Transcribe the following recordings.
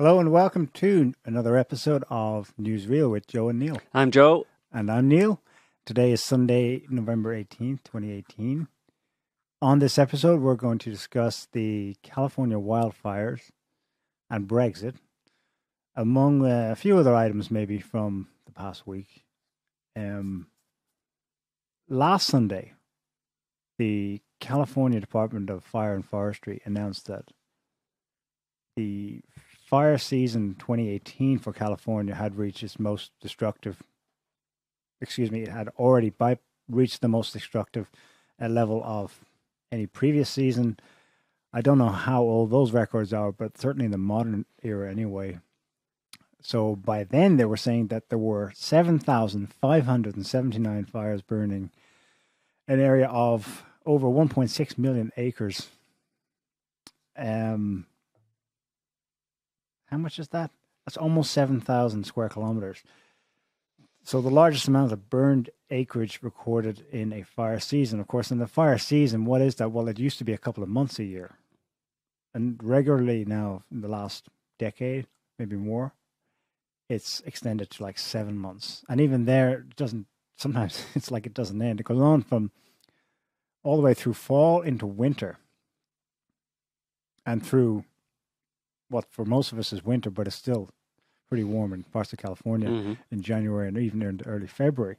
Hello and welcome to another episode of NewsReal with Joe and Neil. I'm Joe. And I'm Neil. Today is Sunday, November 18th, 2018. On this episode, we're going to discuss the California wildfires and Brexit, among a few other items maybe from the past week. Last Sunday, the California Department of Fire and Forestry announced that the fire season 2018 for California had reached its most destructive, it had already reached the most destructive level of any previous season. I don't know how old those records are, but certainly in the modern era anyway. So by then they were saying that there were 7,579 fires burning, an area of over 1.6 million acres. How much is that? That's almost 7,000 square kilometers. So the largest amount of burned acreage recorded in a fire season. Of course, in the fire season, what is that? Well, it used to be a couple of months a year. And regularly now, in the last decade, maybe more, it's extended to like 7 months. And even there, sometimes it's like it doesn't end. It goes on from all the way through fall into winter. And through what for most of us is winter, but it's still pretty warm in parts of California in January and even in early February.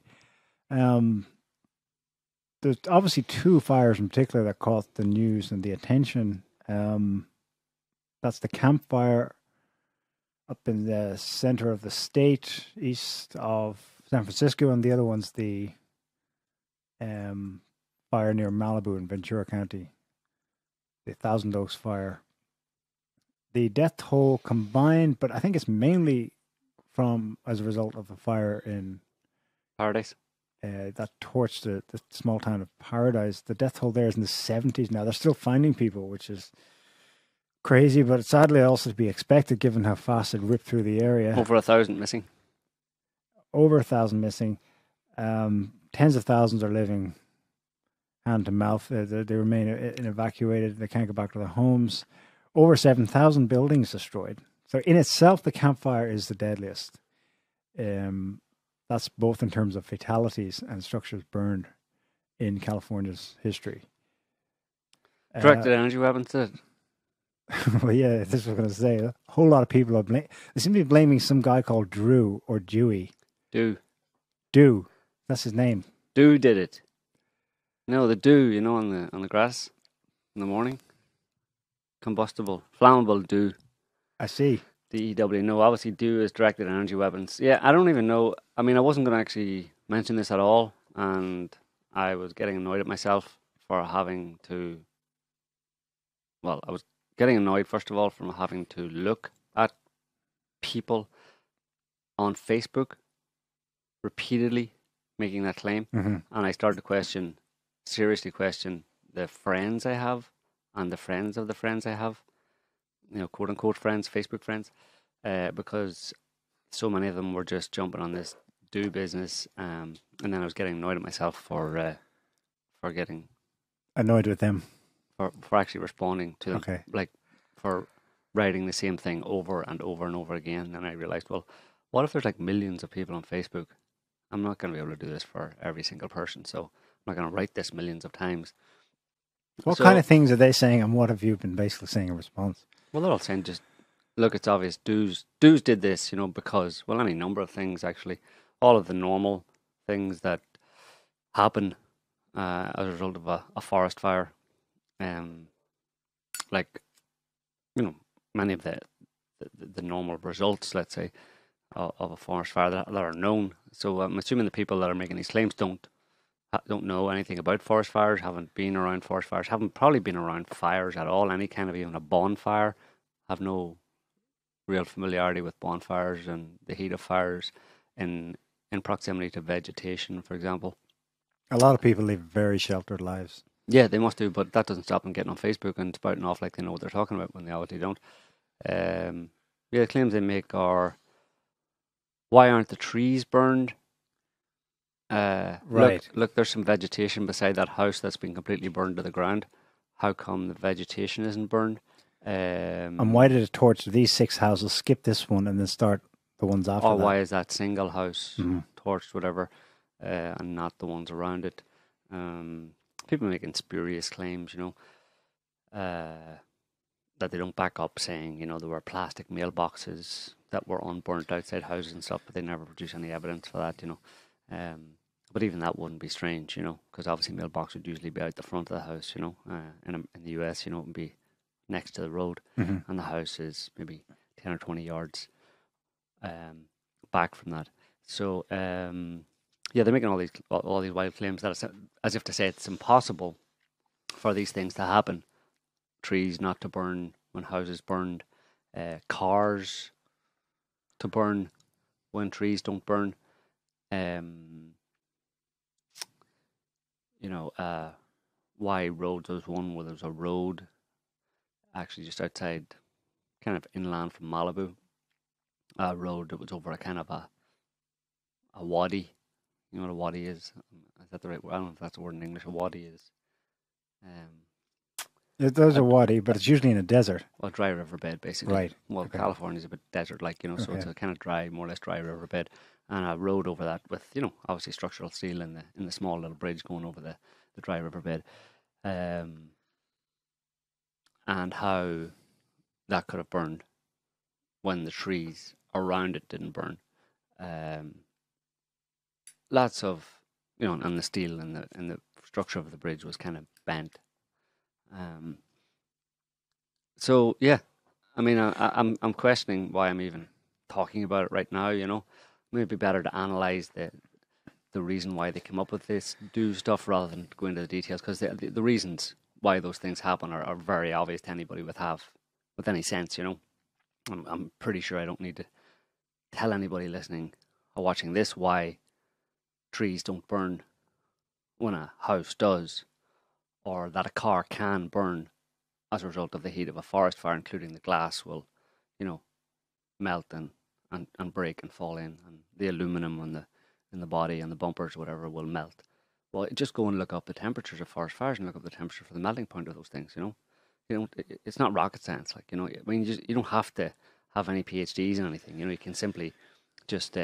There's obviously two fires in particular that caught the news and the attention. That's the Camp Fire up in the center of the state, east of San Francisco, and the other one's the fire near Malibu in Ventura County, the Thousand Oaks Fire. The death toll combined, but I think it's mainly as a result of a fire in Paradise. That torched the small town of Paradise. The death toll there is in the 70s now. They're still finding people, which is crazy, but sadly also to be expected given how fast it ripped through the area. Over 1,000 missing. Over 1,000 missing. Tens of thousands are living hand to mouth. They remain evacuated. They can't go back to their homes. Over 7,000 buildings destroyed. So in itself, the Camp Fire is the deadliest. That's both in terms of fatalities and structures burned in California's history. Directed energy weapons did. Well, yeah, this was going to say. A whole lot of people they seem to be blaming some guy called Drew or Dewey. Dew. That's his name. Dew did it. No, the dew, on the grass in the morning. Combustible, flammable dew. I see. DEW. No, obviously dew is directed energy weapons. Yeah, I don't even know. I mean, I wasn't going to actually mention this at all, and I was getting annoyed at myself for having to. Well, I was getting annoyed first of all from having to look at people on Facebook repeatedly making that claim, and I started to seriously question the friends I have. And the friends of the friends I have, quote unquote friends, Facebook friends, because so many of them were just jumping on this do business, and then I was getting annoyed at myself for getting annoyed with them for actually responding to them, like for writing the same thing over and over and over again. And I realized, well, what if there's like millions of people on Facebook? I'm not going to be able to do this for every single person, so I'm not going to write this millions of times. What kind of things are they saying, and what have you been basically saying in response? Well, they're all saying just, look, it's obvious. Do's did this, because, well, any number of things, actually. All of the normal things that happen as a result of a forest fire. Like, many of the normal results, let's say, of a forest fire that are known. So I'm assuming the people that are making these claims don't know anything about forest fires, haven't been around forest fires, haven't probably been around fires at all, any kind of even a bonfire, have no real familiarity with bonfires and the heat of fires in proximity to vegetation, for example. A lot of people live very sheltered lives. Yeah, they must do, but that doesn't stop them getting on Facebook and spouting off like they know what they're talking about when they obviously don't. The claims they make are, why aren't the trees burned? Right. Look, there's some vegetation beside that house that's been completely burned to the ground. How come the vegetation isn't burned? And why did it torch these 6 houses, skip this one, and then start the ones after or that? why is that single house torched, whatever, and not the ones around it? People making spurious claims, that they don't back up, saying, there were plastic mailboxes that were unburnt outside houses and stuff, but they never produce any evidence for that, But even that wouldn't be strange, because obviously mailbox would usually be out the front of the house, in the US, it would be next to the road, and the house is maybe 10 or 20 yards back from that. So, they're making all these wild claims that it's, as if to say it's impossible for these things to happen. Trees not to burn when houses burned, cars to burn when trees don't burn. Why roads? There was one where there was a road actually just outside, kind of inland from Malibu. A road that was over a kind of a wadi. You know what a wadi is? Is that the right word? I don't know if that's the word in English. A wadi is. There's a wadi, but it's usually in a desert. Well, dry riverbed, basically. Right. Well, Okay. California's a bit desert-like, so it's a kind of dry, more or less dry riverbed, and a road over that with, obviously structural steel in the small little bridge going over the dry riverbed, and how that could have burned when the trees around it didn't burn. Lots of, and the steel and the structure of the bridge was kind of bent. So yeah, I mean, I'm questioning why I'm even talking about it right now. Maybe it'd be better to analyze the reason why they come up with this do stuff rather than go into the details, because the reasons why those things happen are very obvious to anybody with any sense. I'm pretty sure I don't need to tell anybody listening or watching this why trees don't burn when a house does, or that a car can burn as a result of the heat of a forest fire, including the glass will, melt and break and fall in, and the aluminum in the body and the bumpers, whatever, will melt. Well, just go and look up the temperatures of forest fires and look up the temperature for the melting point of those things. It's not rocket science. I mean, you don't have to have any PhDs in anything. You can simply just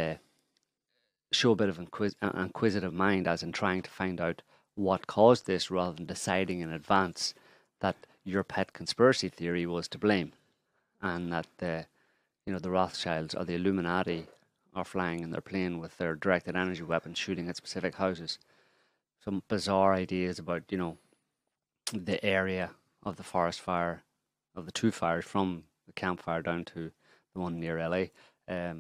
show a bit of inquisitive mind, as in trying to find out what caused this, rather than deciding in advance that your pet conspiracy theory was to blame, and that the Rothschilds or the Illuminati are flying in their plane with their directed energy weapons shooting at specific houses. Some bizarre ideas about the area of the forest fire, of the 2 fires, from the campfire down to the one near LA, the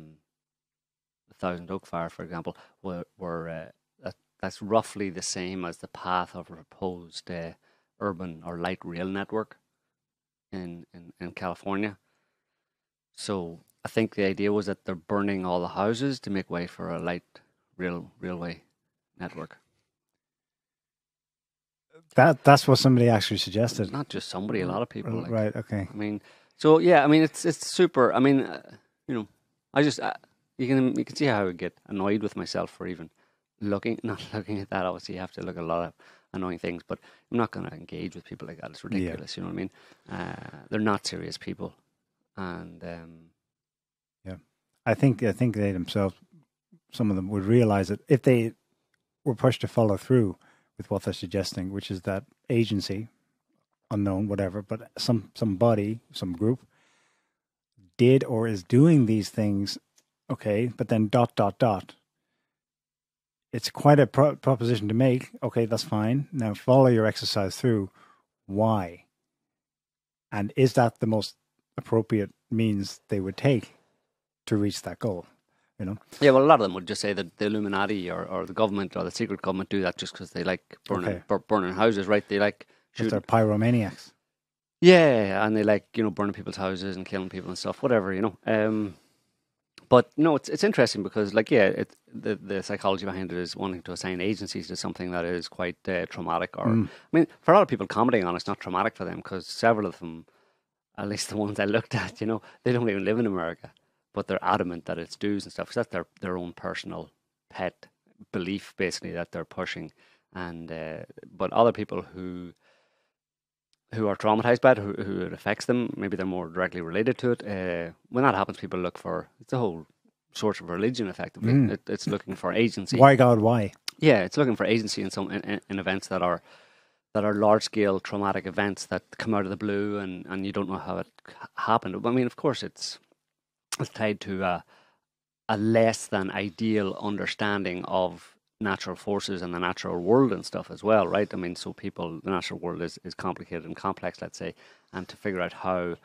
Thousand Oak Fire, for example, that's roughly the same as the path of a proposed urban or light rail network in California. So I think the idea was that they're burning all the houses to make way for a light railway network. That's what somebody actually suggested. Not just somebody, a lot of people. Right. Okay. I mean, so yeah. I mean, it's super. I mean, I just you can see how I would get annoyed with myself for even not looking at that. Obviously, you have to look at a lot of annoying things, but I'm not going to engage with people like that. It's ridiculous. Yeah. You know what I mean? They're not serious people, and yeah, I think they themselves, some of them would realize that if they were pushed to follow through with what they're suggesting, which is that agency, unknown, whatever, but somebody, some group, did or is doing these things, okay, but then ... It's quite a proposition to make. Okay, that's fine. Now follow your exercise through. Why? And is that the most appropriate means they would take to reach that goal? Yeah, well, a lot of them would just say that the Illuminati or the government or the secret government do that just because they like burning houses, right? They like shooting. They're pyromaniacs. Yeah, and they like burning people's houses and killing people and stuff, whatever, But no, it's interesting because the psychology behind it is wanting to assign agencies to something that is quite traumatic, or I mean, for a lot of people commenting on it's not traumatic for them, because several of them, at least the ones I looked at, they don't even live in America. But they're adamant that it's dues and stuff, because that's their own personal pet belief, basically, that they're pushing. And but other people who who are traumatized by it, who it affects them. Maybe they're more directly related to it. When that happens, people look for, it's a whole source of religion, effectively. It's looking for agency. Why, God, why? Yeah, it's looking for agency in some in events that are large scale traumatic events that come out of the blue, and you don't know how it happened. I mean, of course, it's tied to a less than ideal understanding of natural forces and the natural world and stuff as well, right? I mean, so the natural world is complicated and complex, let's say, and to figure out how,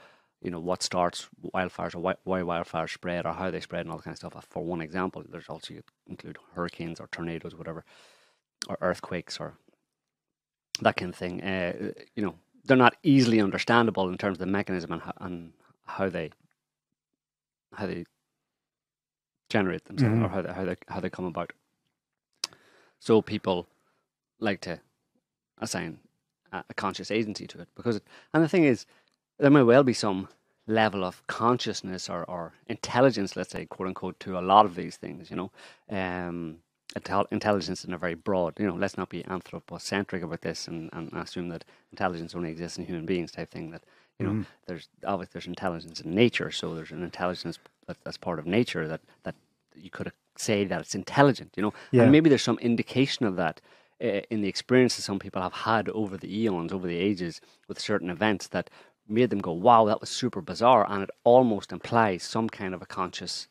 what starts wildfires, or why wildfires spread, or how they spread, and all that kind of stuff. For one example, there's also, you include hurricanes or tornadoes, whatever, or earthquakes or that kind of thing. They're not easily understandable in terms of the mechanism and how they generate themselves, or how they come about. So people like to assign a conscious agency to it, and the thing is, there may well be some level of consciousness or intelligence, let's say, quote unquote, to a lot of these things. Intelligence in a very broad. Let's not be anthropocentric about this and assume that intelligence only exists in human beings, type thing. That there's intelligence in nature, so there's an intelligence that's part of nature that you could say that it's intelligent, and maybe there's some indication of that in the experiences some people have had over the eons, over the ages, with certain events that made them go, wow, that was super bizarre, and it almost implies some kind of a conscious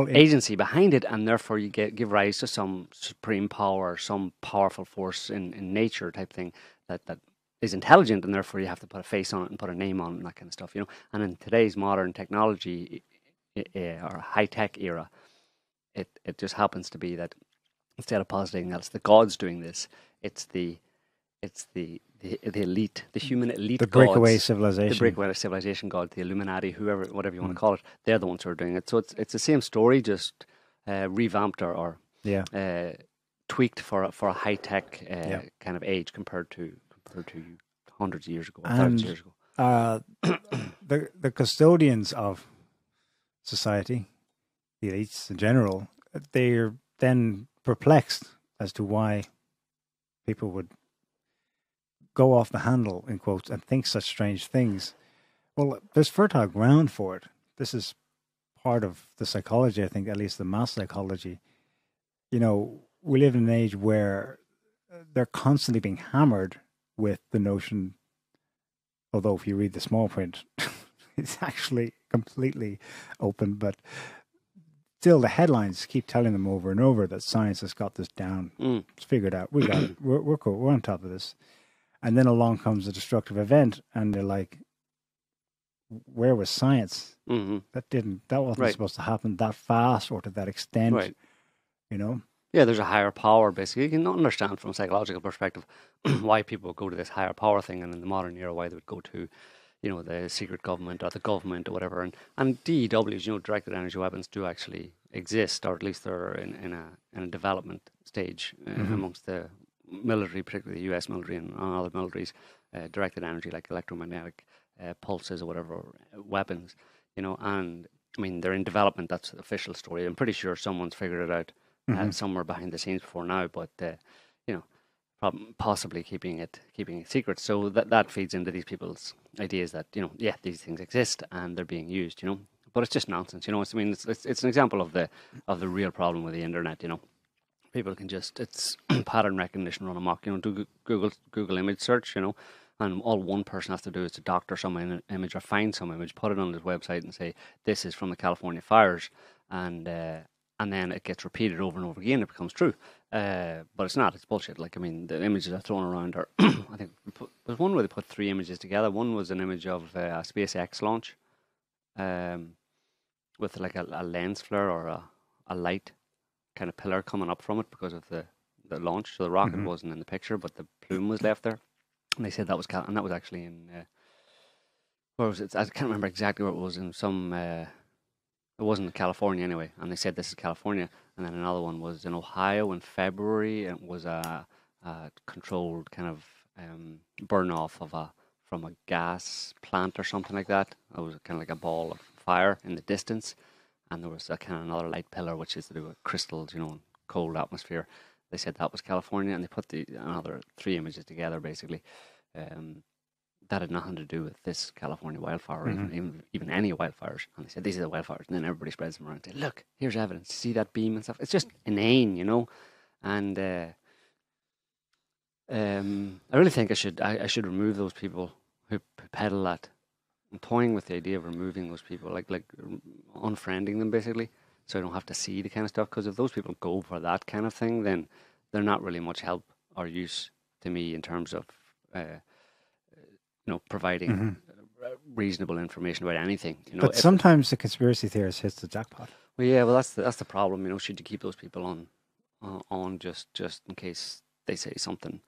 agency behind it, and therefore you give rise to some supreme power, some powerful force in nature, type thing, that is intelligent, and therefore you have to put a face on it and put a name on it and that kind of stuff, And in today's modern technology or high-tech era, it just happens to be that instead of positing that it's the gods doing this, it's the elite, the human elite, the breakaway civilization, god, the Illuminati, whatever you want to call it. They're the ones who are doing it. So it's the same story, just revamped or tweaked for a high tech kind of age compared to hundreds of years ago, thousands of years ago. The custodians of society, the elites in general, they're then perplexed as to why people would go off the handle, in quotes, and think such strange things. Well, there's fertile ground for it. This is part of the psychology, I think, at least the mass psychology. We live in an age where they're constantly being hammered with the notion, although if you read the small print, it's actually completely open, but still the headlines keep telling them over and over that science has got this down. It's figured out. We got it. We're cool. We're on top of this. And then along comes a destructive event, and they're like, where was science? Mm-hmm. That wasn't supposed to happen that fast or to that extent, right. Yeah, there's a higher power, basically. You can understand from a psychological perspective why people would go to this higher power thing, and in the modern era, why they would go to, the secret government or the government or whatever. And DEWs, directed energy weapons, do actually exist, or at least they're in a development stage amongst the military, particularly the US military and other militaries, directed energy like electromagnetic pulses or whatever weapons, and I mean they're in development. That's the official story. I'm pretty sure someone's figured it out somewhere behind the scenes before now, but possibly keeping it secret. So that feeds into these people's ideas that these things exist and they're being used, but it's just nonsense. It's an example of the real problem with the internet. People can it's pattern recognition run amok. Do Google image search, and all one person has to do is to doctor some image or find some image, put it on his website, and say this is from the California fires, and then it gets repeated over and over again. It becomes true, but it's not. It's bullshit. The images are thrown around are. I think there's one where they put 3 images together. One was an image of a SpaceX launch, with like a lens flare or a light kind of pillar coming up from it because of the launch. So the rocket wasn't in the picture, but the plume was left there. And they said that was and that was actually in where was it? I can't remember exactly where it was. In some it wasn't in California anyway. And they said this is California. And then another one was in Ohio in February. And it was a controlled kind of burn off from a gas plant or something like that. It was kind of like a ball of fire in the distance. And there was a kind of another light pillar, which is to do with crystals, cold atmosphere. They said that was California, and they put another 3 images together, basically. that had nothing to do with this California wildfire, or even any wildfires. And they said, these are the wildfires. And then everybody spreads them around and say, look, here's evidence. See that beam and stuff? It's just inane, you know? And I really think I should remove those people who peddle that. I'm toying with the idea of removing those people, like unfriending them basically, so I don't have to see the kind of stuff. Because if those people go for that kind of thing, then they're not really much help or use to me in terms of providing reasonable information about anything. You know, but sometimes the conspiracy theorist hits the jackpot. Well, yeah, well that's the problem. You know, should you keep those people on just in case they say something?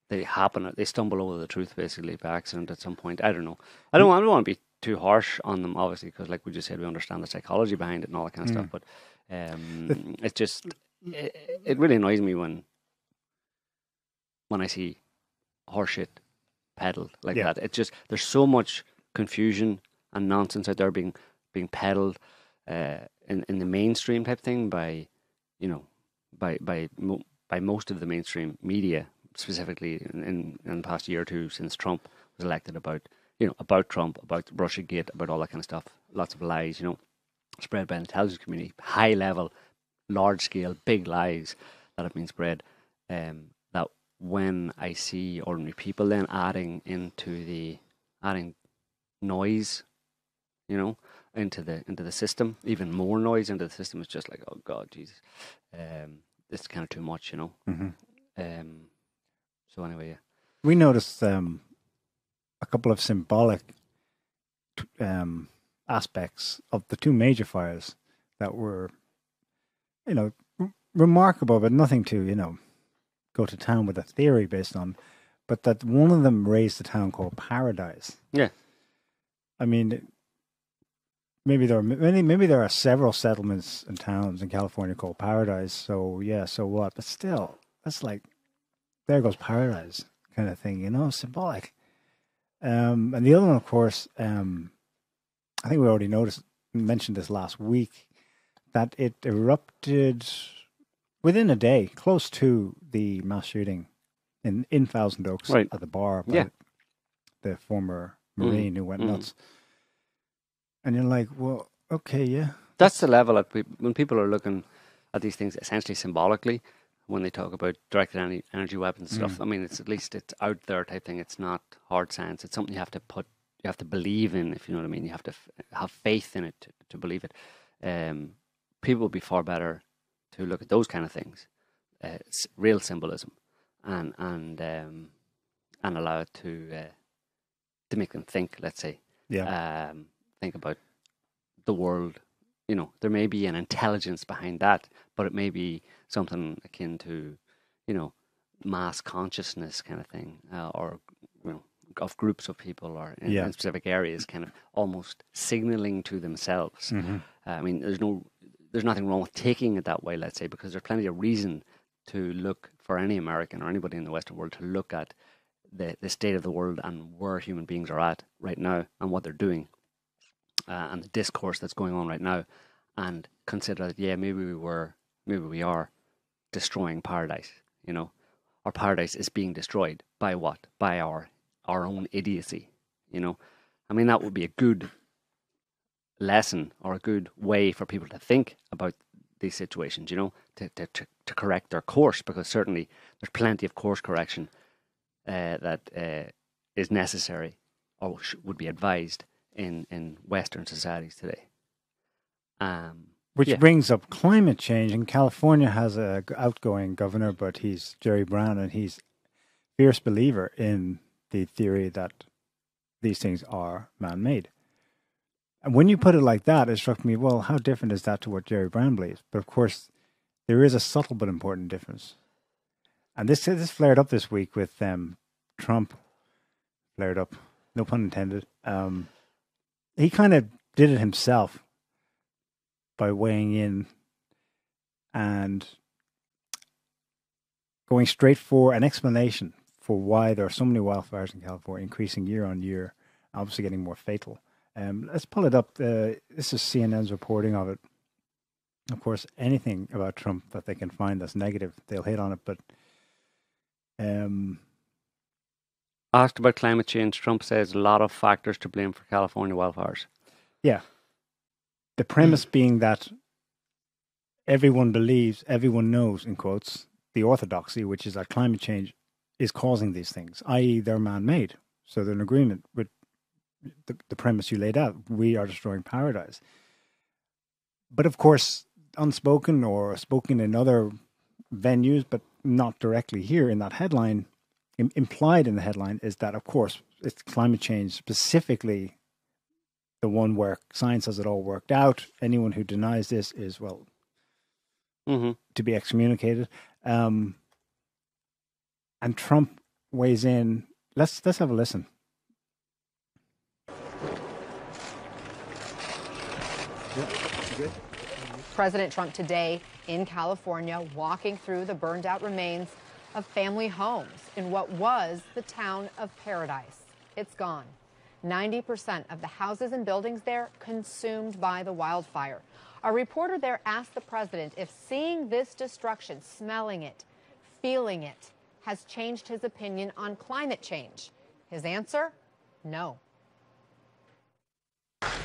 They stumble over the truth basically by accident at some point. I don't know. I don't want to be too harsh on them, obviously, because like we just said, we understand the psychology behind it and all that kind of stuff. But it's just it really annoys me when I see horseshit peddled like that. It's just there's so much confusion and nonsense out there being peddled in the mainstream type thing by most of the mainstream media. Specifically in the past year or two since Trump was elected, about Trump, about Russiagate, about all that kind of stuff. Lots of lies, spread by the intelligence community, high level, large scale, big lies that have been spread. That when I see ordinary people then adding noise, into the system, even more noise into the system, it's just like, oh God, Jesus, it's kind of too much, So anyway, yeah. We noticed a couple of symbolic aspects of the two major fires that were, remarkable, but nothing to, go to town with a theory based on. But that one of them raised a town called Paradise. Yeah. I mean, maybe there are several settlements and towns in California called Paradise. So yeah, so what? But still, that's like, there goes paradise kind of thing, symbolic. And the other one, of course, I think we already mentioned this last week, that it erupted within a day, close to the mass shooting in Thousand Oaks at the bar by the former Marine who went nuts. And you're like, well, okay, yeah. That's the level when people are looking at these things essentially symbolically. When they talk about directed energy weapons and stuff, I mean, it's out there type thing. It's not hard science. It's something you have to believe in, if you know what I mean. You have to have faith in it to believe it. People would be far better to look at those kind of things, real symbolism, and allow it to make them think. Let's say, think about the world. There may be an intelligence behind that, but it may be something akin to, mass consciousness kind of thing, or of groups of people, or in specific areas, kind of almost signaling to themselves. I mean, there's nothing wrong with taking it that way, let's say, because there's plenty of reason to look for any American or anybody in the Western world to look at the state of the world and where human beings are at right now and what they're doing. And the discourse that's going on right now, and consider that maybe we are destroying paradise. Our paradise is being destroyed by what? By our own idiocy. I mean, that would be a good lesson or a good way for people to think about these situations. To correct their course, because certainly there's plenty of course correction that is necessary or would be advised in Western societies today. Which brings up climate change. And California has a outgoing governor, but he's Jerry Brown, and he's a fierce believer in the theory that these things are man-made. And when you put it like that, it struck me, well, how different is that to what Jerry Brown believes? But of course, there is a subtle but important difference. And this flared up this week with Trump. Flared up, no pun intended. He kind of did it himself by weighing in and going straight for an explanation for why there are so many wildfires in California, increasing year on year, obviously getting more fatal. Let's pull it up. This is CNN's reporting of it. Of course, anything about Trump that they can find that's negative, they'll hit on it. But Asked about climate change, Trump says a lot of factors to blame for California wildfires. Yeah. The premise being that everyone believes, everyone knows, in quotes, the orthodoxy, which is that climate change is causing these things, i.e. they're man-made. So they're in agreement with the premise you laid out. We are destroying paradise. But of course, unspoken or spoken in other venues, but not directly here in that headline, implied in the headline is that, of course, it's climate change, specifically the one where science has it all worked out. Anyone who denies this is, well, to be excommunicated. And Trump weighs in. Let's have a listen. President Trump today in California walking through the burned out remains of family homes in what was the town of Paradise. It's gone. 90% of the houses and buildings there consumed by the wildfire. A reporter there asked the president if seeing this destruction, smelling it, feeling it, has changed his opinion on climate change. His answer? No.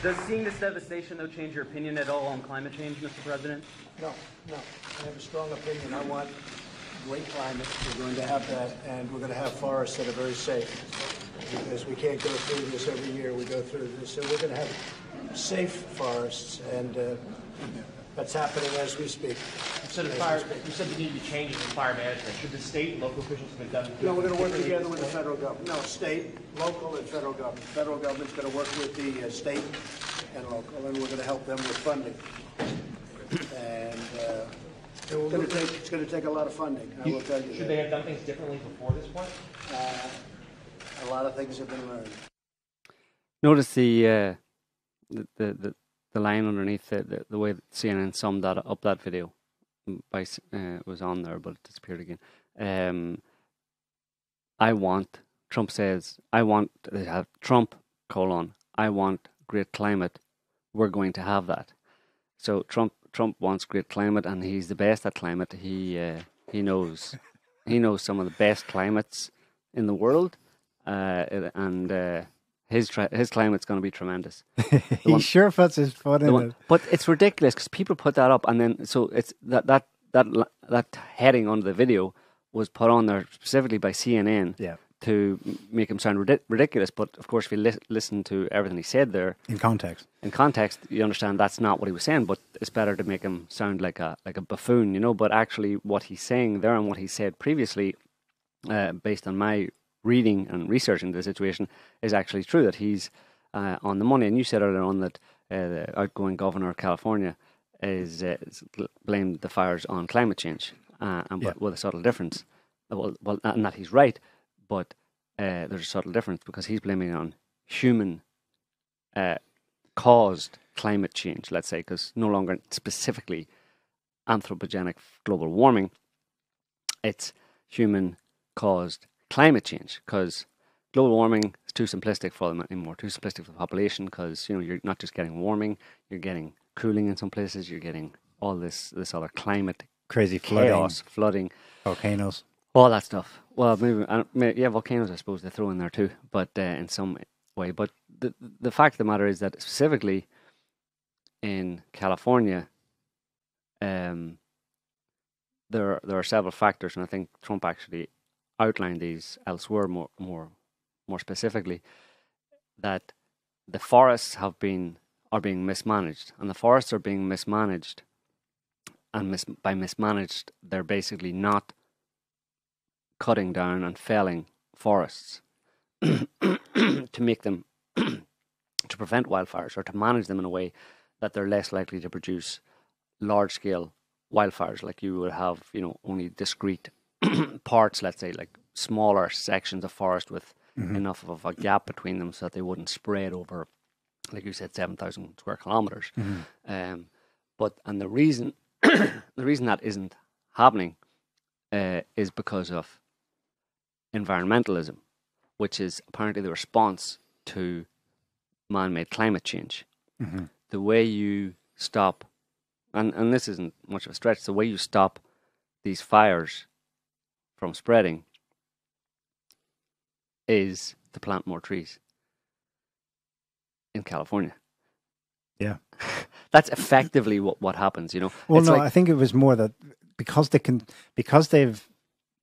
Does seeing this devastation, though, change your opinion at all on climate change, Mr. President? No. I have a strong opinion. I want great climate. We're going to have that, and we're going to have forests that are very safe. Because we can't go through this every year. We go through this. So we're going to have safe forests, and that's happening as we speak. You said you need to be changes in fire management. Should the state and local officials have been done? No, we're going to work together with the federal government. No, state, local, and federal government. Federal government's going to work with the state and local, and we're going to help them with funding. And it's going to take a lot of funding. I will tell you. Should they have done things differently before this point? A lot of things have been learned. Notice the line underneath the way that CNN summed that video was on there, but it disappeared again. Trump says, I want to have Trump, I want great climate. We're going to have that. So Trump wants great climate, and he's the best at climate. He knows some of the best climates in the world, and his climate's going to be tremendous. He sure puts his foot in it. But it's ridiculous because people put that up, and then so it's that heading under the video was put on there specifically by CNN to make him sound ridiculous. But of course, if you listen to everything he said there in context, you understand that's not what he was saying. But it's better to make him sound like a buffoon, you know. But actually, what he's saying there and what he said previously, based on my reading and researching the situation, is actually true, that he's on the money. And you said earlier on that the outgoing governor of California is blamed the fires on climate change, but with a subtle difference. Well, and that he's right, but there's a subtle difference because he's blaming it on human caused climate change, let's say, because no longer specifically anthropogenic global warming, it's human caused climate change, because global warming is too simplistic for them anymore, too simplistic for the population, because you're not just getting warming, you're getting cooling in some places, you're getting all this other climate crazy chaos, flooding, volcanoes, all that stuff. Well, maybe volcanoes I suppose they throw in there too, but in some way. But the fact of the matter is that specifically in California, there are several factors, and I think Trump actually outlined these elsewhere more specifically, that the forests are being mismanaged, and the forests are being mismanaged, and by mismanaged they're basically not cutting down and felling forests to make them to prevent wildfires, or to manage them in a way that they're less likely to produce large scale wildfires, like you would have only discrete parts, let's say, like smaller sections of forest with enough of a gap between them so that they wouldn't spread over, like you said, 7,000 square kilometers. But the reason that isn't happening is because of environmentalism, which is apparently the response to man-made climate change. The way you stop, and this isn't much of a stretch, the way you stop these fires from spreading is to plant more trees in California. Yeah. That's effectively what happens, you know. Well, It's no, like, I think it was more that because they've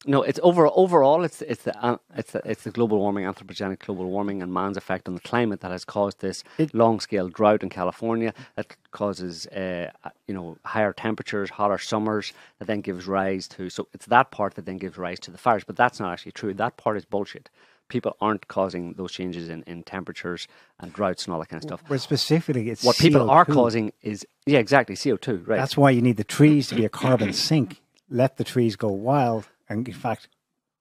no, it's overall it's the global warming, anthropogenic global warming, and man's effect on the climate that has caused this long scale drought in California that causes higher temperatures, hotter summers, that then gives rise to. So it's that part that then gives rise to the fires, but that's not actually true. That part is bullshit. People aren't causing those changes in temperatures and droughts and all that kind of stuff. But specifically, it's what people CO2. are causing is exactly CO2. Right. That's why you need the trees to be a carbon sink. Let the trees go wild, and in fact,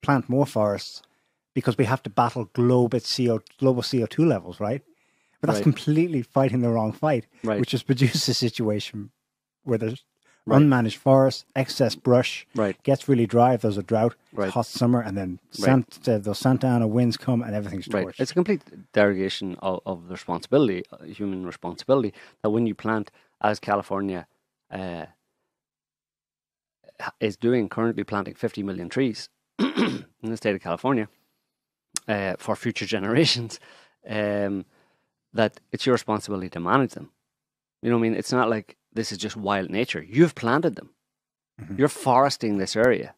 plant more forests, because we have to battle global CO2 levels, right? But that's completely fighting the wrong fight, which has produced a situation where there's unmanaged forests, excess brush, gets really dry if there's a drought, hot summer, and then those Santa Ana winds come and everything's torched. It's a complete derogation of the responsibility, human responsibility, that when you plant, as California is doing, currently planting 50 million trees in the state of California for future generations, that it's your responsibility to manage them. You know what I mean? It's not like this is just wild nature. You've planted them. Mm-hmm. You're foresting this area.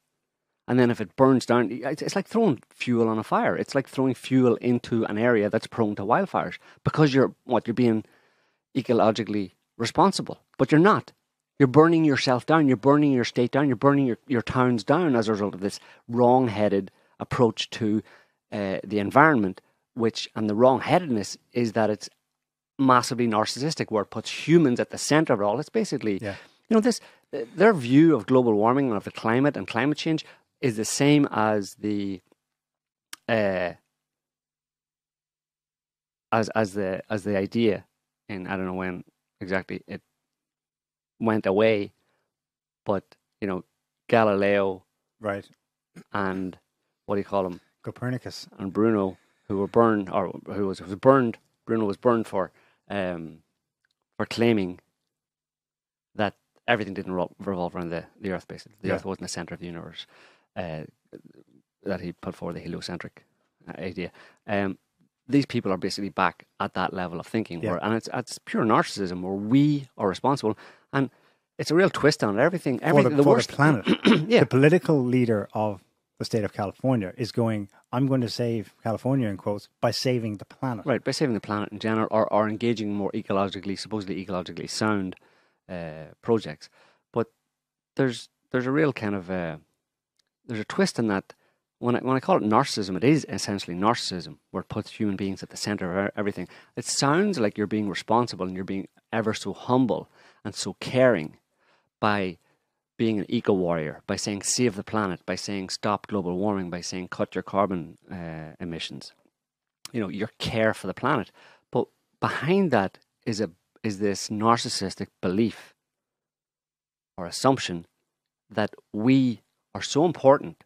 And then if it burns down, it's like throwing fuel on a fire. It's like throwing fuel into an area that's prone to wildfires, because you're being ecologically responsible. But you're not. You're burning yourself down. You're burning your state down. You're burning your towns down as a result of this wrong-headed approach to the environment, and the wrong-headedness is that it's massively narcissistic, where it puts humans at the center of it all. It's basically, their view of global warming and of the climate and climate change is the same as the as the idea in, I don't know when exactly it went away, but Galileo, and what do you call him, Copernicus and Bruno, who were burned, or who was burned. Bruno was burned for claiming that everything didn't revolve around the Earth. Basically, the Earth wasn't the center of the universe. That he put forward the heliocentric idea. These people are basically back at that level of thinking, and it's pure narcissism, where we are responsible, and it's a real twist on everything. The worst planet. The political leader of the state of California is going, I'm going to save California, in quotes, by saving the planet. Right, by saving the planet in general, or engaging more supposedly ecologically sound projects. But there's a real kind of there's a twist in that. When I call it narcissism, it is essentially narcissism, where it puts human beings at the center of everything. It sounds like you're being responsible and you're being ever so humble and so caring by being an eco-warrior, by saying save the planet, by saying stop global warming, by saying cut your carbon emissions. Your care for the planet. But behind that is this narcissistic belief or assumption that we are so important,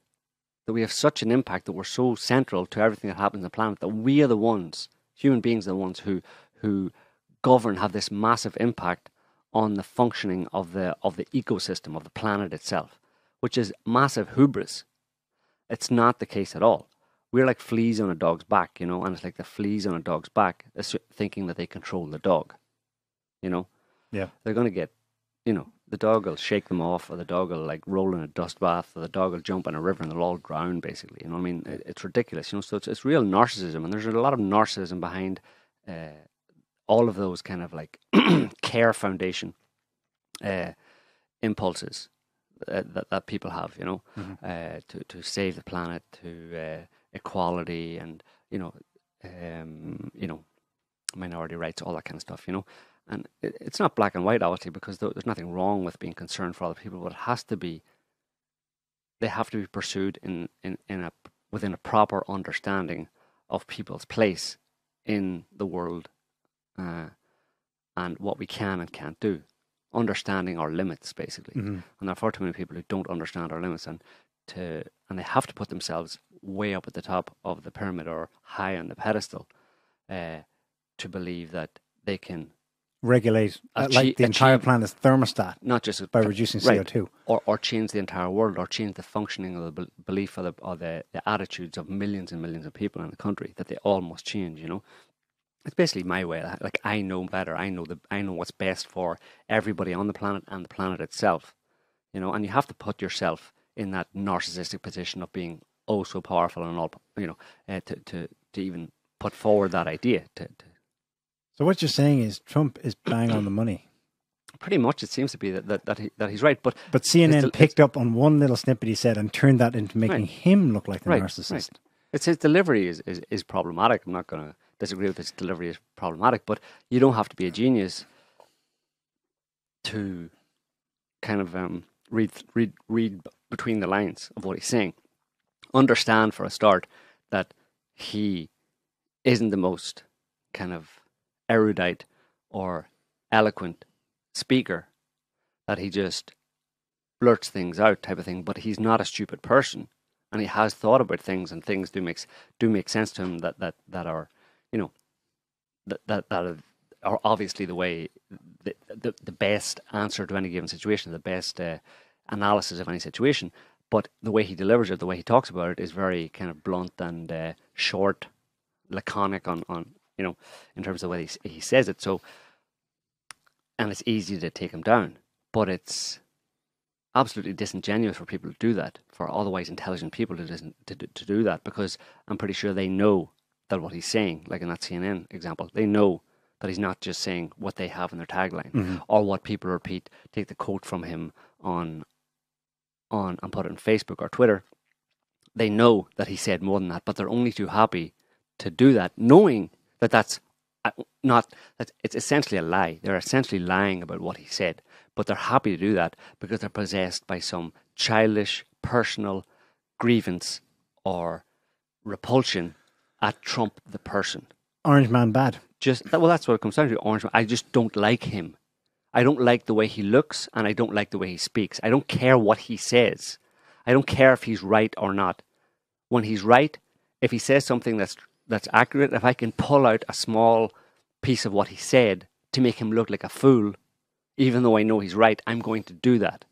that we have such an impact, that we're so central to everything that happens on the planet, that we are the ones, human beings are the ones who govern, have this massive impact on the functioning of the ecosystem, of the planet itself, which is massive hubris. It's not the case at all. We're like fleas on a dog's back, and it's like the fleas on a dog's back thinking that they control the dog, Yeah. They're going to get, the dog will shake them off, or the dog will like roll in a dust bath, or the dog will jump in a river and they'll all drown, basically. You know what I mean? It's ridiculous, So it's real narcissism, and there's a lot of narcissism behind all of those kind of like care foundation impulses that people have, to save the planet, to equality, and minority rights, all that kind of stuff, And it's not black and white, obviously, because there's nothing wrong with being concerned for other people, but they have to be pursued within a proper understanding of people's place in the world, and what we can and can't do, understanding our limits, basically. Mm-hmm. And there are far too many people who don't understand our limits, and they have to put themselves way up at the top of the pyramid, or high on the pedestal, to believe that they can regulate like the entire planet's thermostat, not just by reducing CO2, or change the entire world, or change the functioning of the belief or the attitudes of millions and millions of people in the country, that they all must change. It's basically my way. Like, I know better. I know what's best for everybody on the planet and the planet itself. And you have to put yourself in that narcissistic position of being oh so powerful and all. To even put forward that idea. So what you're saying is Trump is bang on the money. Pretty much, it seems to be that he's right. But CNN picked up on one little snippet he said and turned that into making him look like the narcissist. Right. It's his delivery is problematic. I'm not going to disagree with his delivery is problematic, but you don't have to be a genius to kind of read between the lines of what he's saying. Understand, for a start, that he isn't the most kind of erudite or eloquent speaker, that he just blurts things out type of thing, but he's not a stupid person, and he has thought about things, and things do make sense to him that are that are obviously the way the best answer to any given situation, the best analysis of any situation. But the way he delivers it, the way he talks about it, is very kind of blunt and short, laconic on in terms of the way he says it. So, and it's easy to take him down, but it's absolutely disingenuous for people to do that, for otherwise intelligent people to do that, because I'm pretty sure they know that what he's saying, like in that CNN example, they know that he's not just saying what they have in their tagline or what people repeat. Take the quote from him on and put it on Facebook or Twitter. They know that he said more than that, but they're only too happy to do that, knowing that that's not, that it's essentially a lie. They're essentially lying about what he said, but they're happy to do that because they're possessed by some childish personal grievance or repulsion at Trump the person. Orange man bad. That's what it comes down to. Orange man. I just don't like him. I don't like the way he looks, and I don't like the way he speaks. I don't care what he says. I don't care if he's right or not. When he's right, if he says something that's accurate, if I can pull out a small piece of what he said to make him look like a fool, even though I know he's right, I'm going to do that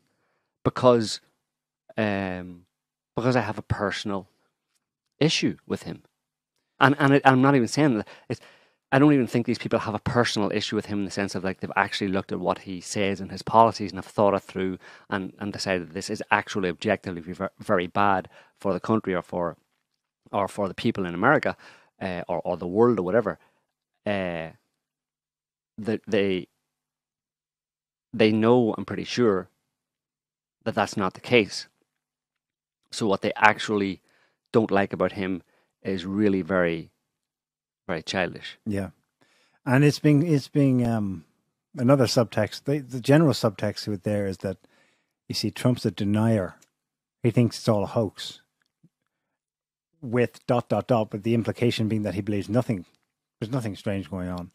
because I have a personal issue with him. And I'm not even saying that. I don't even think these people have a personal issue with him in the sense of like they've actually looked at what he says and his policies and have thought it through and decided that this is actually objectively very bad for the country or for the people in America or the world or whatever. That they know, I'm pretty sure, that that's not the case. So what they actually don't like about him is really very, very childish. Yeah, and it's being another subtext. The general subtext with there is that you see Trump's a denier. He thinks it's all a hoax. With ... but the implication being that he believes nothing. There's nothing strange going on.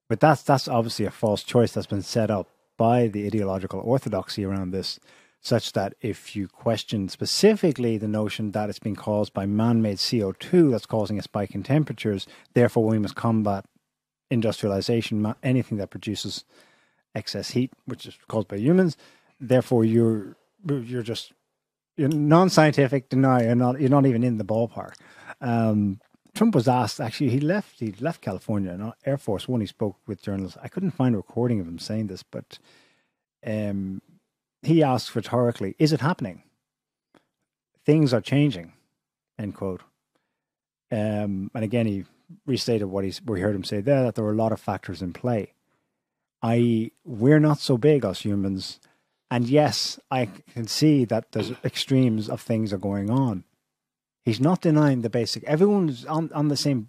But that's obviously a false choice that's been set up by the ideological orthodoxy around this, such that if you question specifically the notion that it's being caused by man-made CO2 that's causing a spike in temperatures, therefore we must combat industrialization, anything that produces excess heat, which is caused by humans, therefore you're non-scientific denier, you're not even in the ballpark. Trump was asked, actually, he left California, not Air Force One. He spoke with journalists. I couldn't find a recording of him saying this, but he asked rhetorically, is it happening? Things are changing, end quote. And again, he restated what we heard him say there, that there were a lot of factors in play. I.e., we're not so big, us humans. And yes, I can see that there's extremes of things are going on. He's not denying the basic. Everyone's on the same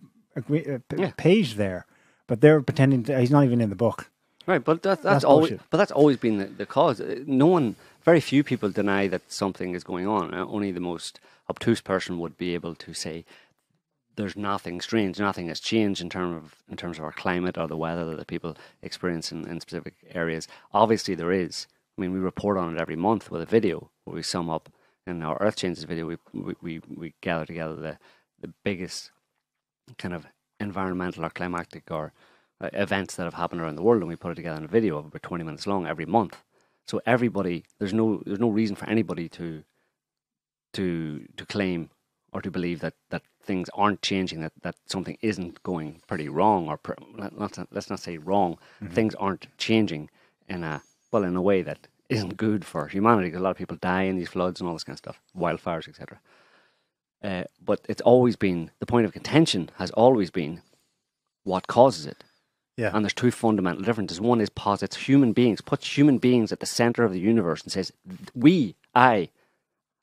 page there, but they're pretending he's not even in the book. Right, but that's always been the cause. Very few people deny that something is going on. Only the most obtuse person would be able to say there's nothing strange, nothing has changed in terms of our climate or the weather that people experience in specific areas. Obviously, there is. I mean, we report on it every month with a video where we sum up. In our Earth Changes video, we gather together the biggest kind of environmental or climatic or events that have happened around the world, and we put it together in a video of about 20 minutes long every month. So everybody, there's no reason for anybody to claim or to believe that things aren't changing, that something isn't going pretty wrong, or let's not say wrong. Things aren't changing in a way that isn't good for humanity, because a lot of people die in these floods and all this kind of stuff, wildfires, etc. But it's always been, the point of contention has always been what causes it. Yeah. And there's two fundamental differences. One is posits human beings, puts human beings at the center of the universe and says, I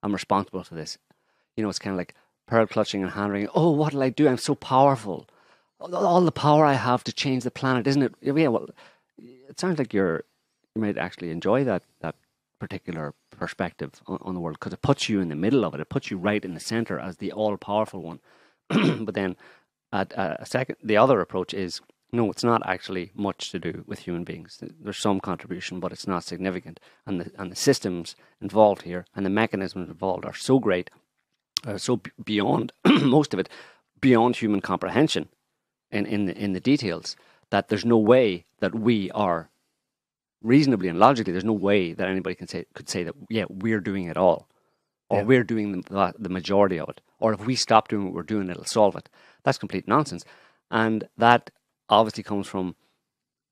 am responsible for this. You know, it's kind of like pearl clutching and hand wringing. Oh, what'll I do? I'm so powerful. All the power I have to change the planet, isn't it? Yeah, well, it sounds like you might actually enjoy that particular perspective on the world, because it puts you in the middle of it. It puts you right in the center as the all-powerful one. But then the other approach is, no, it's not actually much to do with human beings. There's some contribution, but it's not significant. And the systems involved here and the mechanisms involved are so great, so beyond, most of it, beyond human comprehension in the details, that there's no way that we are, reasonably and logically, there's no way that anybody could say that, yeah, we're doing it all, or we're doing the majority of it, or if we stop doing what we're doing, it'll solve it. That's complete nonsense. And that obviously comes from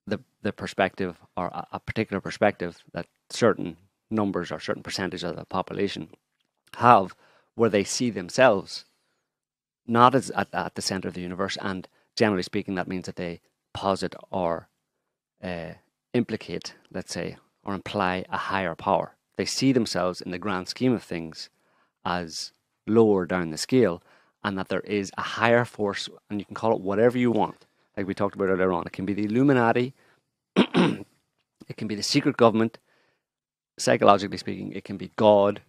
the perspective, or a particular perspective, that certain numbers or certain percentage of the population have, where they see themselves not as at the center of the universe. And generally speaking, that means that they posit or implicate, let's say, or imply a higher power. They see themselves in the grand scheme of things as lower down the scale, and that there is a higher force, and you can call it whatever you want. Like we talked about earlier on, it can be the Illuminati, it can be the secret government, psychologically speaking, it can be God,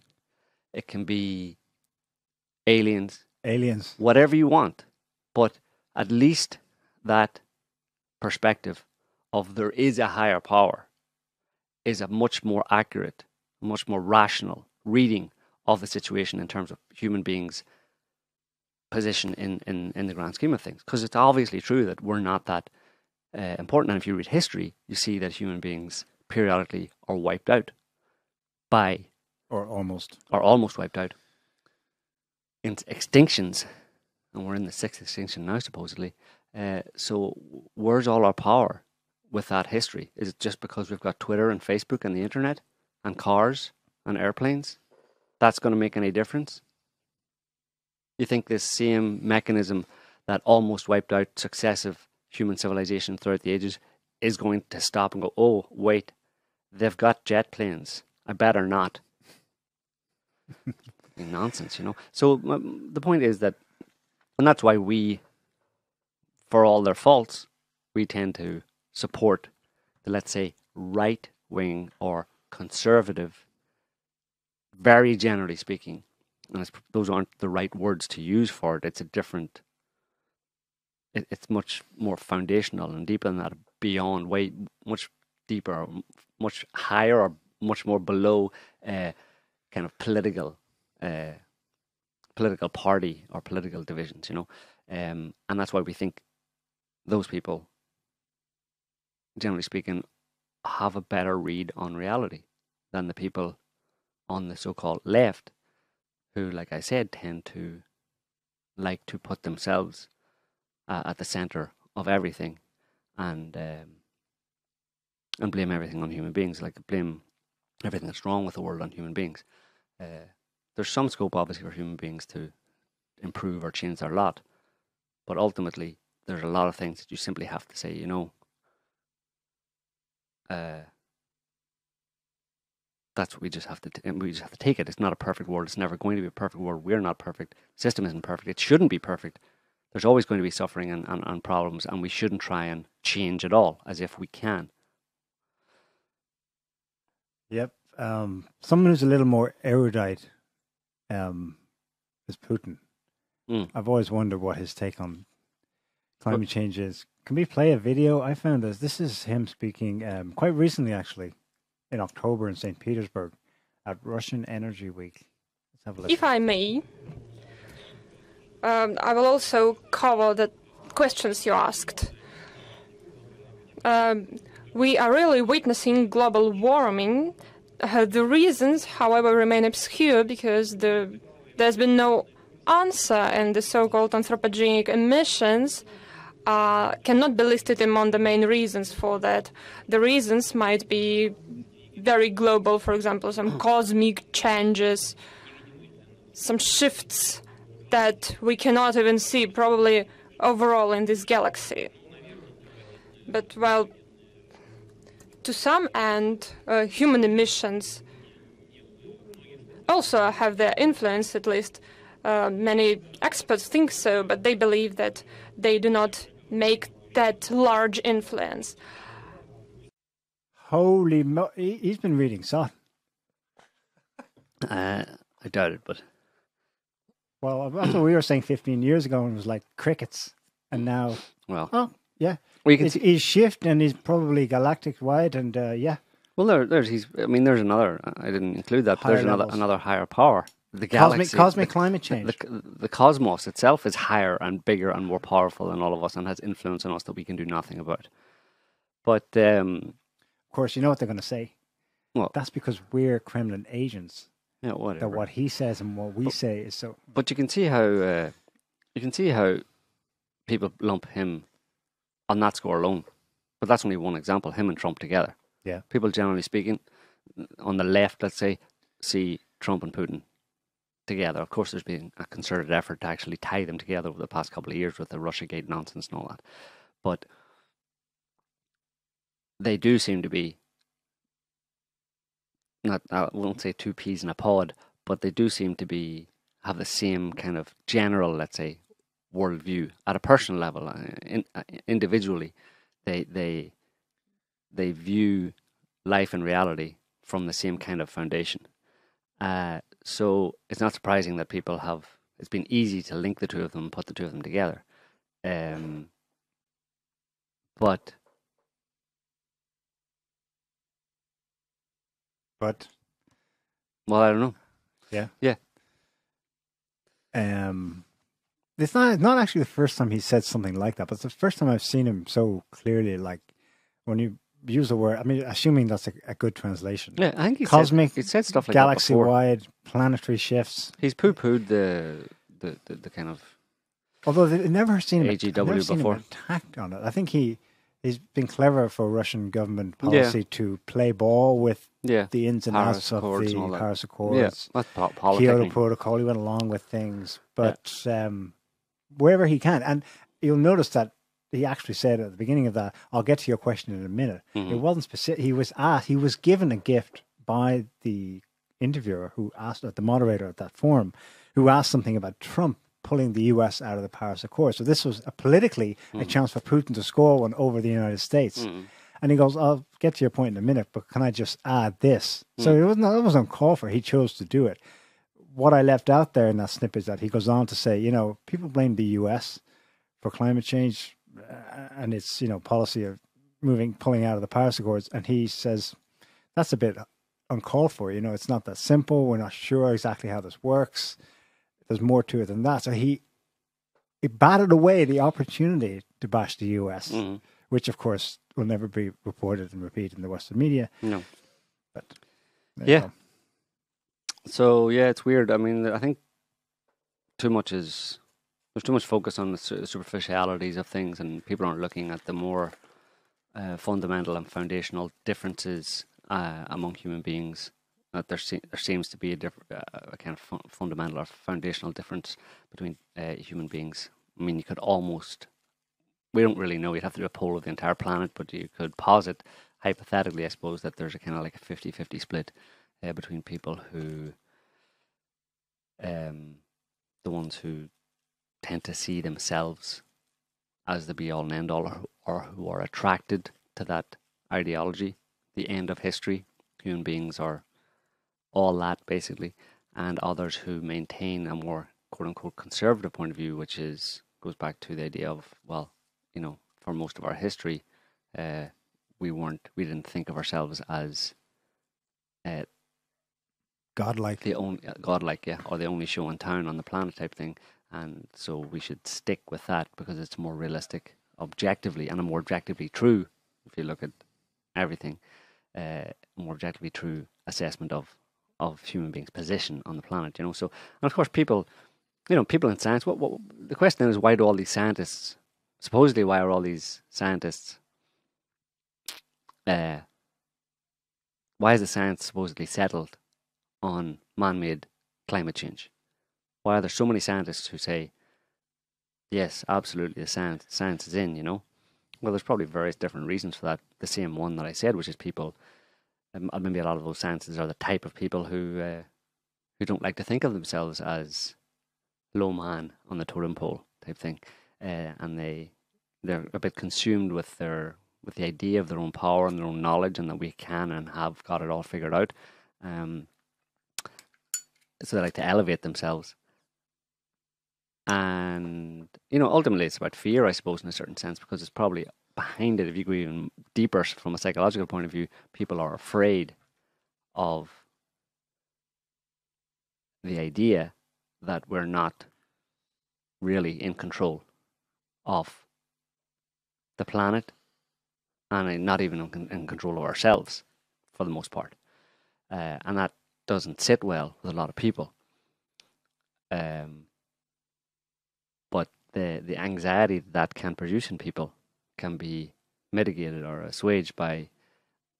it can be aliens, whatever you want. But at least that perspective of there is a higher power is a much more accurate, much more rational reading of the situation in terms of human beings' position in the grand scheme of things. Because it's obviously true that we're not that important. And if you read history, you see that human beings periodically are wiped out by... Or almost wiped out. In extinctions. And we're in the 6th extinction now, supposedly. So where's all our power with that history? Is it just because we've got Twitter and Facebook and the internet and cars and airplanes? That's going to make any difference? You think this same mechanism that almost wiped out successive human civilization throughout the ages is going to stop and go, oh, wait, they've got jet planes. I better not. Nonsense, you know. So the point is that, and that's why we, for all their faults, we tend to support the, let's say, right-wing or conservative, very generally speaking. And those aren't the right words to use for it. It's a different, it's much more foundational and deeper than that, beyond, way much deeper, much higher, or much more below kind of political party or political divisions, you know. And that's why we think those people, generally speaking, have a better read on reality than the people on the so-called left, who, like I said, tend to like to put themselves at the center of everything, and blame everything on human beings, like blame everything that's wrong with the world on human beings. There's some scope, obviously, for human beings to improve or change their lot, but ultimately, there's a lot of things that you simply have to say, you know, that's what we just have to take it. It's not a perfect world. It's never going to be a perfect world. We're not perfect. The system isn't perfect. It shouldn't be perfect. There's always going to be suffering and problems, and we shouldn't try and change it all as if we can. Yep. Someone who's a little more erudite is Putin. I've always wondered what his take on climate change is. Can we play a video? I found this is him speaking quite recently, actually, in October in St. Petersburg at Russian Energy Week. Let's have a look. If I may, I will also cover the questions you asked. we are really witnessing global warming. The reasons, however, remain obscure because there's been no answer, and the so-called anthropogenic emissions cannot be listed among the main reasons for that. The reasons might be very global, for example, some cosmic changes, some shifts that we cannot even see probably overall in this galaxy. But, well, to some end, human emissions also have their influence, at least many experts think so, but they believe that they do not make that large influence. Holy he's been reading Sot. I doubt it, but... Well, that's what we were saying 15 years ago, and it was like crickets. And now... Well... Oh, yeah. Well, he's shift, and he's probably galactic-wide, and yeah. Well, there's another... I didn't include that, but there's another higher power. The galaxy, cosmic climate change. The cosmos itself is higher and bigger and more powerful than all of us and has influence on us that we can do nothing about. But... of course, you know what they're going to say. What? That's because we're Kremlin agents. Yeah, whatever. That what he says and what we say is so... But you can see how people lump him on that score alone. But that's only one example, him and Trump together. Yeah. People, generally speaking, on the left, let's say, see Trump and Putin together. Of course, there's been a concerted effort to actually tie them together over the past couple of years with the Russiagate nonsense and all that. But they do seem to be, not, I won't say two peas in a pod, but they do seem to have the same kind of general, let's say, worldview at a personal level. Individually, they view life and reality from the same kind of foundation. So it's not surprising that people have. It's been easy to link the two of them, put the two of them together. But well, I don't know. Yeah. It's not actually the first time he said something like that, but it's the first time I've seen him so clearly, like, when you use the word, I mean, assuming that's a good translation. Yeah, I think he said stuff like galaxy-wide, planetary shifts. He's poo-pooed the kind of... Although they've never seen him before. Attacked on it. I think he's been clever for Russian government policy to play ball with the ins and outs of the Paris Accords, that's Kyoto Protocol. He went along with things, but wherever he can. And you'll notice that he actually said at the beginning of that, I'll get to your question in a minute. Mm-hmm. It wasn't specific. He was given a gift by the interviewer who asked, the moderator at that forum, who asked something about Trump pulling the US out of the Paris Accord. So this was politically a chance for Putin to score one over the United States. Mm. And he goes, I'll get to your point in a minute, but can I just add this? So it was uncalled for. He chose to do it. What I left out there in that snippet is that he goes on to say, people blame the US for climate change and its, policy of pulling out of the Paris Accords. And he says, that's a bit uncalled for. It's not that simple. We're not sure exactly how this works. There's more to it than that. So he batted away the opportunity to bash the US, which of course will never be reported and repeated in the Western media. No. But yeah. So yeah, it's weird. I mean, I think there's too much focus on the superficialities of things, and people aren't looking at the more fundamental and foundational differences among human beings. That there seems to be a kind of fundamental or foundational difference between human beings. I mean, you could almost, we don't really know, you'd have to do a poll of the entire planet, but you could posit, hypothetically, I suppose, that there's a kind of like a 50-50 split between people who, the ones who tend to see themselves as the be-all and end-all, or who are attracted to that ideology, the end of history. Human beings are all that, basically, and others who maintain a more quote-unquote conservative point of view, which goes back to the idea of, well, for most of our history, we didn't think of ourselves as godlike, or the only show in town on the planet type thing, and so we should stick with that because it's more realistic, objectively, and more objectively true if you look at everything, more objectively true assessment of human beings' position on the planet. So, and of course, people in science. What the question is, why do all these scientists? Supposedly, why are all these scientists? Why is the science supposedly settled on man-made climate change? Why are there so many scientists who say, yes, absolutely, the science is in, Well, there's probably various different reasons for that. The same one that I said, which is people, maybe a lot of those scientists are the type of people who don't like to think of themselves as low man on the totem pole type thing. And they're a bit consumed with the idea of their own power and their own knowledge, and that we can and have got it all figured out. So they like to elevate themselves. And, ultimately it's about fear, I suppose, in a certain sense, because it's probably behind it. If you go even deeper from a psychological point of view, people are afraid of the idea that we're not really in control of the planet, and not even in control of ourselves for the most part. And that doesn't sit well with a lot of people. But the anxiety that can produce in people can be mitigated or assuaged by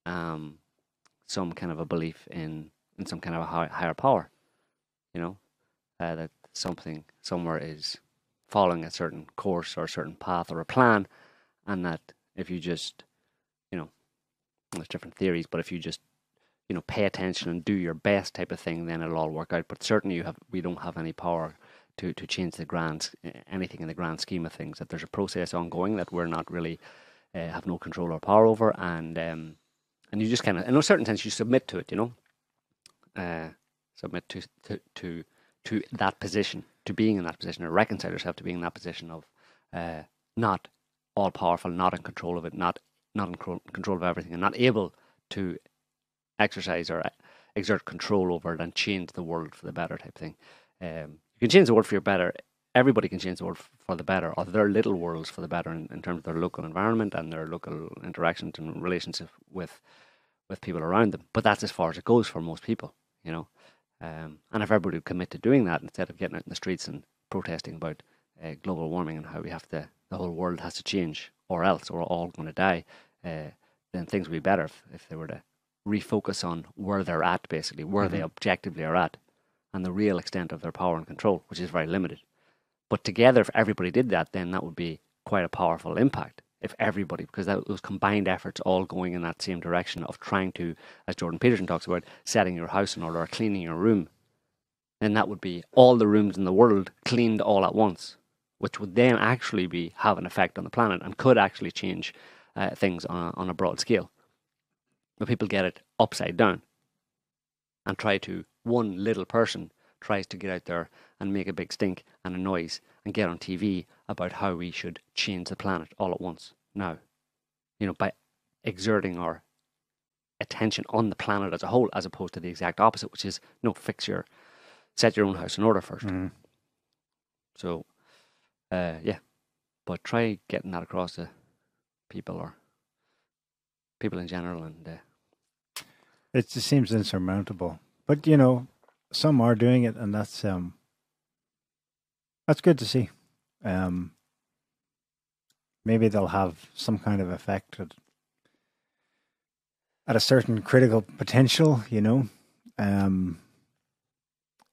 some kind of a belief in some kind of a higher power. That something somewhere is following a certain course or a certain path or a plan, and that if you just, there's different theories, but if you just, pay attention and do your best type of thing, then it'll all work out. But certainly we don't have any power to change anything in the grand scheme of things. That there's a process ongoing that we're not really have no control or power over, and you just kind of, in a certain sense, you submit to it. Submit to that position, to being in that position, or reconcile yourself to being in that position of not all powerful, not in control of it, not in control of everything, and not able to exercise or exert control over it and change the world for the better type thing. You can change the world for your better. Everybody can change the world for the better, or their little worlds for the better in terms of their local environment and their local interactions and relationships with people around them. But that's as far as it goes for most people, And if everybody would commit to doing that instead of getting out in the streets and protesting about global warming and how the whole world has to change, or else we're all going to die, then things would be better if they were to refocus on where they're at, basically, where they objectively are at, and the real extent of their power and control, which is very limited. But together, if everybody did that, then that would be quite a powerful impact. If everybody, because those combined efforts all going in that same direction of trying to, as Jordan Peterson talks about, setting your house in order or cleaning your room, then that would be all the rooms in the world cleaned all at once, which would then actually have an effect on the planet and could actually change things on a broad scale. But people get it upside down and one little person tries to get out there and make a big stink and a noise and get on TV about how we should change the planet all at once now, by exerting our attention on the planet as a whole, as opposed to the exact opposite, which is set your own house in order first. So, but try getting that across to people, or people in general, and it just seems insurmountable. But some are doing it, and that's good to see. Maybe they'll have some kind of effect at a certain critical potential, In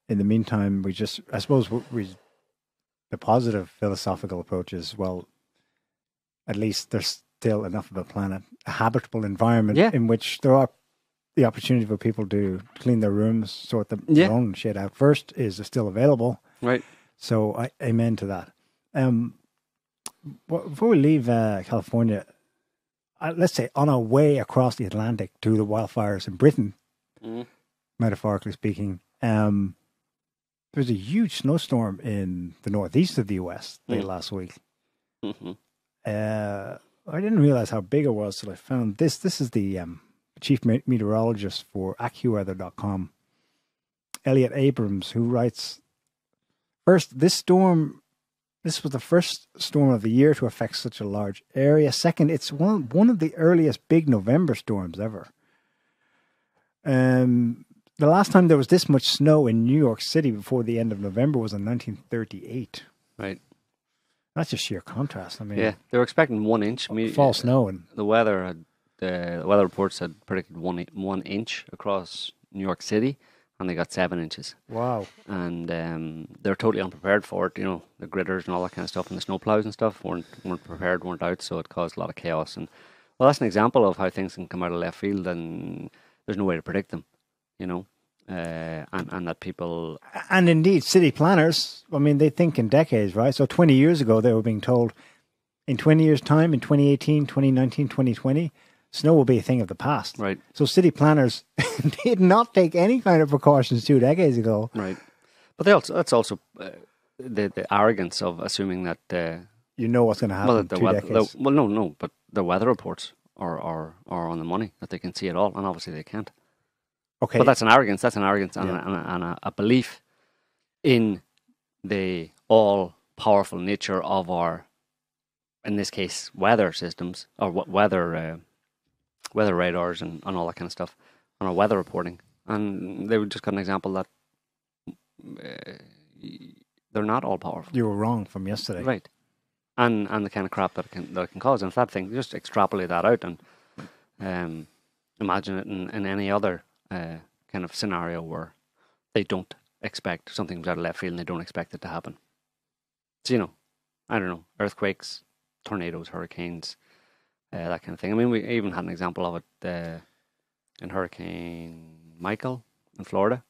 the meantime, I suppose the positive philosophical approach is, well, at least there's still enough of a planet, a habitable environment in which there are the opportunity for people to clean their rooms, sort their own shit out first is still available. Right. So I amen to that. Before we leave California, let's say on our way across the Atlantic to the wildfires in Britain, metaphorically speaking, there's a huge snowstorm in the northeast of the US late last week. I didn't realize how big it was till I found this. This is the chief meteorologist for AccuWeather.com, Elliot Abrams, who writes, first, this this was the first storm of the year to affect such a large area. Second, it's one of the earliest big November storms ever. The last time there was this much snow in New York City before the end of November was in 1938. Right. That's just sheer contrast. I mean, Yeah, they were expecting 1 inch. fall snow, and The weather reports had predicted 1 inch across New York City, and they got 7 inches. wow. And they're totally unprepared for it. You know, the gritters and all that kind of stuff, and the snowplows and stuff weren't prepared, weren't out, so it caused a lot of chaos. And well, that's an example of how things can come out of left field, and there's no way to predict them. You know, and that people. And indeed, city planners, I mean, they think in decades, right? So 20 years ago, they were being told in 20 years' time, in 2018, 2019, 2020, snow will be a thing of the past. Right. So city planners did not take any kind of precautions 2 decades ago. Right. But that's also the arrogance of assuming that. You know what's going to happen in 2 decades. No, but the weather reports are on the money, that they can see it all, and obviously they can't. Okay. But that's an arrogance. That's an arrogance Yeah. and a belief in the all-powerful nature of our, in this case, weather systems, or weather radars and all that kind of stuff, on our weather reporting. And they just got an example that they're not all-powerful. You were wrong from yesterday. Right. And the kind of crap that it can cause. And if that thing, just extrapolate that out and imagine it in any other kind of scenario where they don't expect something out of left field and they don't expect it to happen. So, you know, I don't know, earthquakes, tornadoes, hurricanes, that kind of thing. I mean, we even had an example of it in Hurricane Michael in Florida.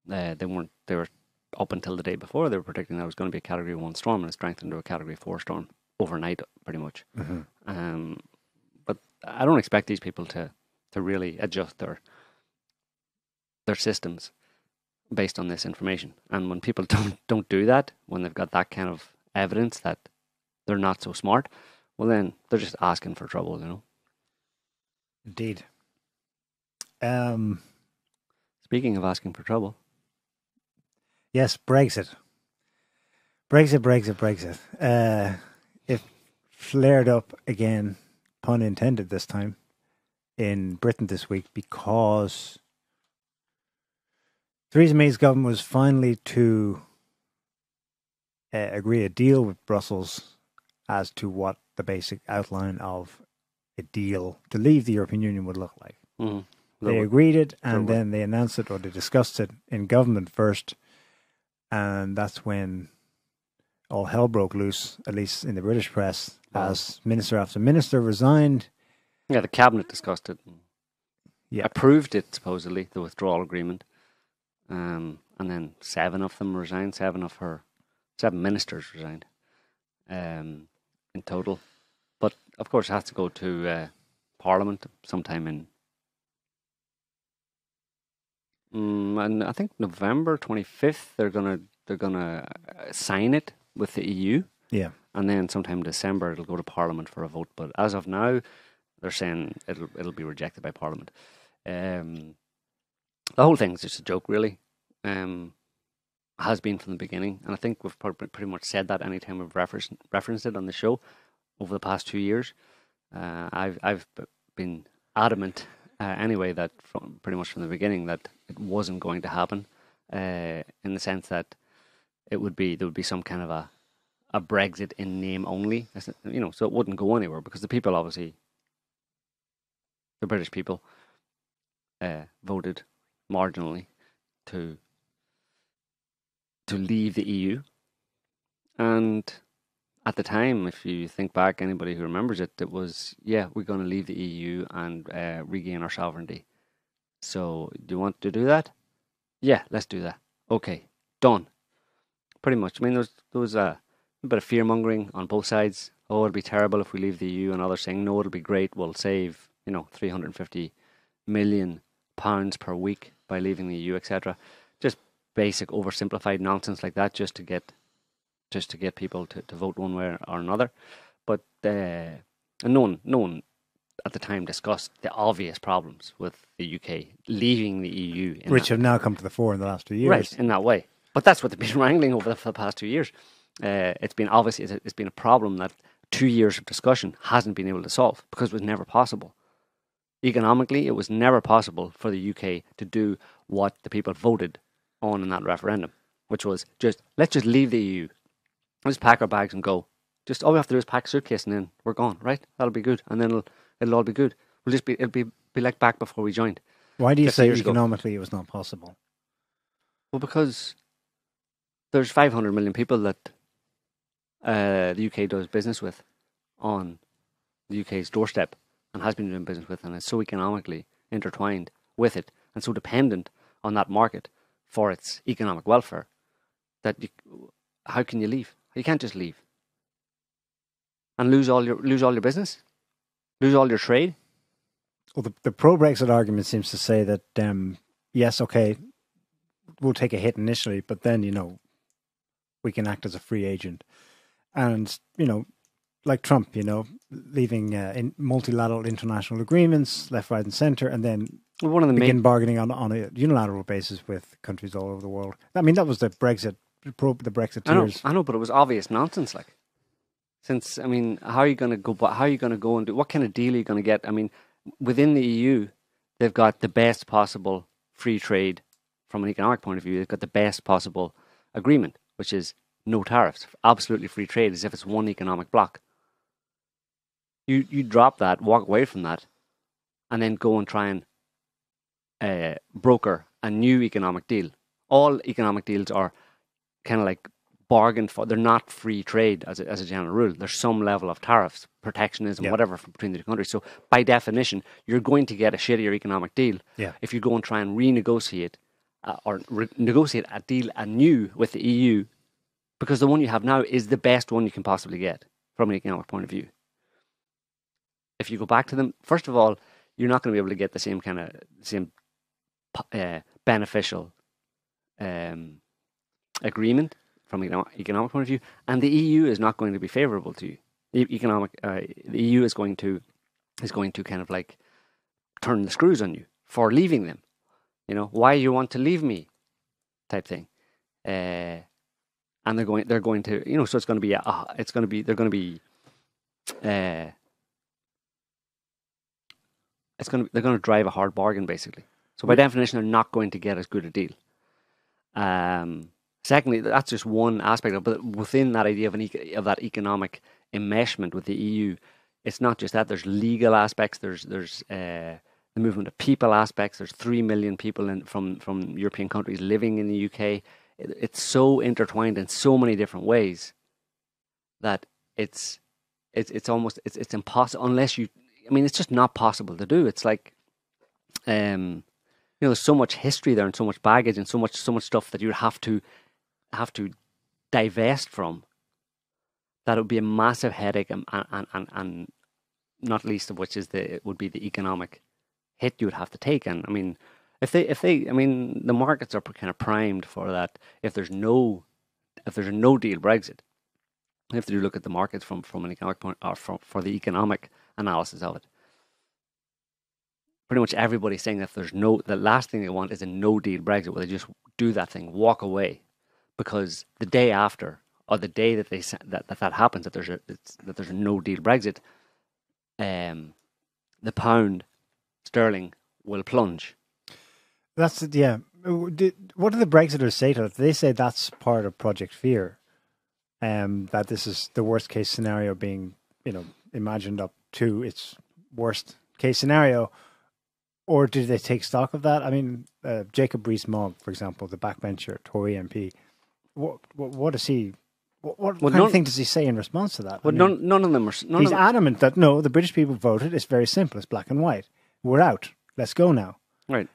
They were up until the day before, they were predicting that it was going to be a Category 1 storm, and it strengthened to a Category 4 storm overnight, pretty much. Mm-hmm. But I don't expect these people to really adjust their systems based on this information. And when people don't do that, when they've got that kind of evidence that they're not so smart, well, then they're just asking for trouble, you know. Indeed. Speaking of asking for trouble. Yes, Brexit. Brexit. It flared up again, pun intended this time, in Britain this week because Theresa May's government was finally to agree a deal with Brussels as to what the basic outline of a deal to leave the European Union would look like. Mm-hmm. They agreed it, and then they announced it, or they discussed it in government first, and that's when all hell broke loose, at least in the British press, as minister after minister resigned. Yeah, the cabinet discussed it. Yeah. Approved it, supposedly, the withdrawal agreement. And then 7 of them resigned, 7 ministers resigned in total. But, of course, it has to go to Parliament sometime in and I think November 25th they're gonna sign it with the EU. Yeah. And then sometime in December it'll go to Parliament for a vote. But as of now, they're saying it'll be rejected by Parliament. The whole thing is just a joke, really. Has been from the beginning, and I think we've pretty much said that anytime we've referenced it on the show over the past 2 years. I've been adamant anyway that pretty much from the beginning that it wasn't going to happen, in the sense that there would be some kind of a Brexit in name only, you know, so it wouldn't go anywhere because the people, obviously, the British people, voted marginally to leave the EU. And at the time, if you think back, anybody who remembers it, it was, yeah, we're going to leave the EU and regain our sovereignty. So, do you want to do that? Yeah, let's do that. Okay, done. Pretty much. I mean, there was a bit of fear-mongering on both sides. Oh, it'll be terrible if we leave the EU, and others saying, no, it'll be great. We'll save, you know, £350 million per week by leaving the EU, etc. Just basic oversimplified nonsense like that, just to get people to vote one way or another. But and no one at the time discussed the obvious problems with the UK leaving the EU, which have now come to the fore in the last 2 years. Right, in that way. But that's what they've been wrangling over for the past 2 years. it's been a problem that 2 years of discussion hasn't been able to solve because it was never possible. Economically, it was never possible for the UK to do what the people voted on in that referendum, which was let's just leave the EU. Let's pack our bags and go. Just all we have to do is pack a suitcase and then we're gone, right? That'll be good, and then it'll all be good. It'll be like back before we joined. Why do you say economically it was not possible? Well, because there's 500 million people that the UK does business with on the UK's doorstep and has been doing business with, and is so economically intertwined with it and so dependent on that market for its economic welfare that how can you leave? You can't just leave and lose all your business, lose all your trade. Well, the pro-Brexit argument seems to say that yes, okay, we'll take a hit initially, but then we can act as a free agent, and like Trump, leaving in multilateral international agreements, left, right, and centre, and then begin bargaining on a unilateral basis with countries all over the world. I mean, that was the Brexiteers. I know, but it was obvious nonsense. Since how are you going to go? How are you going to go and do? What kind of deal are you going to get? I mean, within the EU, they've got the best possible free trade from an economic point of view. They've got the best possible agreement, which is no tariffs, absolutely free trade, as if it's one economic bloc. You drop that, walk away from that, and then go and try and broker a new economic deal. All economic deals are kind of like bargained for. They're not free trade as a general rule. There's some level of tariffs, protectionism, whatever, between the two countries. So by definition, you're going to get a shittier economic deal if you go and try and renegotiate negotiate a deal anew with the EU, because the one you have now is the best one you can possibly get from an economic point of view. If you go back to them, first of all, you're not going to be able to get the same beneficial agreement from an economic point of view, and the EU is not going to be favourable to you. The EU is going to kind of like turn the screws on you for leaving them. Why you want to leave me, type thing. And they're going to, so it's going to be they're going to drive a hard bargain, basically. So by definition, they're not going to get as good a deal. Secondly, that's just one aspect of it. But within that idea of that economic enmeshment with the EU, it's not just that. There's legal aspects. There's the movement of people aspects. There's 3 million people from European countries living in the UK. It's so intertwined in so many different ways that it's almost impossible unless you. I mean, it's just not possible to do. It's like, there's so much history there and so much baggage and so much stuff that you would have to divest from. That would be a massive headache, and not least of which would be the economic hit you would have to take. And I mean, if the markets are kind of primed for that. If there's a no deal Brexit, you have to look at the markets from an economic point, or for the economic analysis of it. Pretty much everybody's saying that the last thing they want is a no deal Brexit, where they just do that thing, walk away, because the day after, or the day that that happens, that there's a no deal Brexit, the pound sterling will plunge. That's it. Yeah. What do the Brexiters say to it? They say that's part of Project Fear, that this is the worst case scenario being imagined up to its worst case scenario. Or did they take stock of that? I mean, Jacob Rees-Mogg, for example, the backbencher Tory MP, what does he? What kind of thing does he say in response to that? Well, none of them are. He's adamant that no, the British people voted. It's very simple. It's black and white. We're out. Let's go now. Right.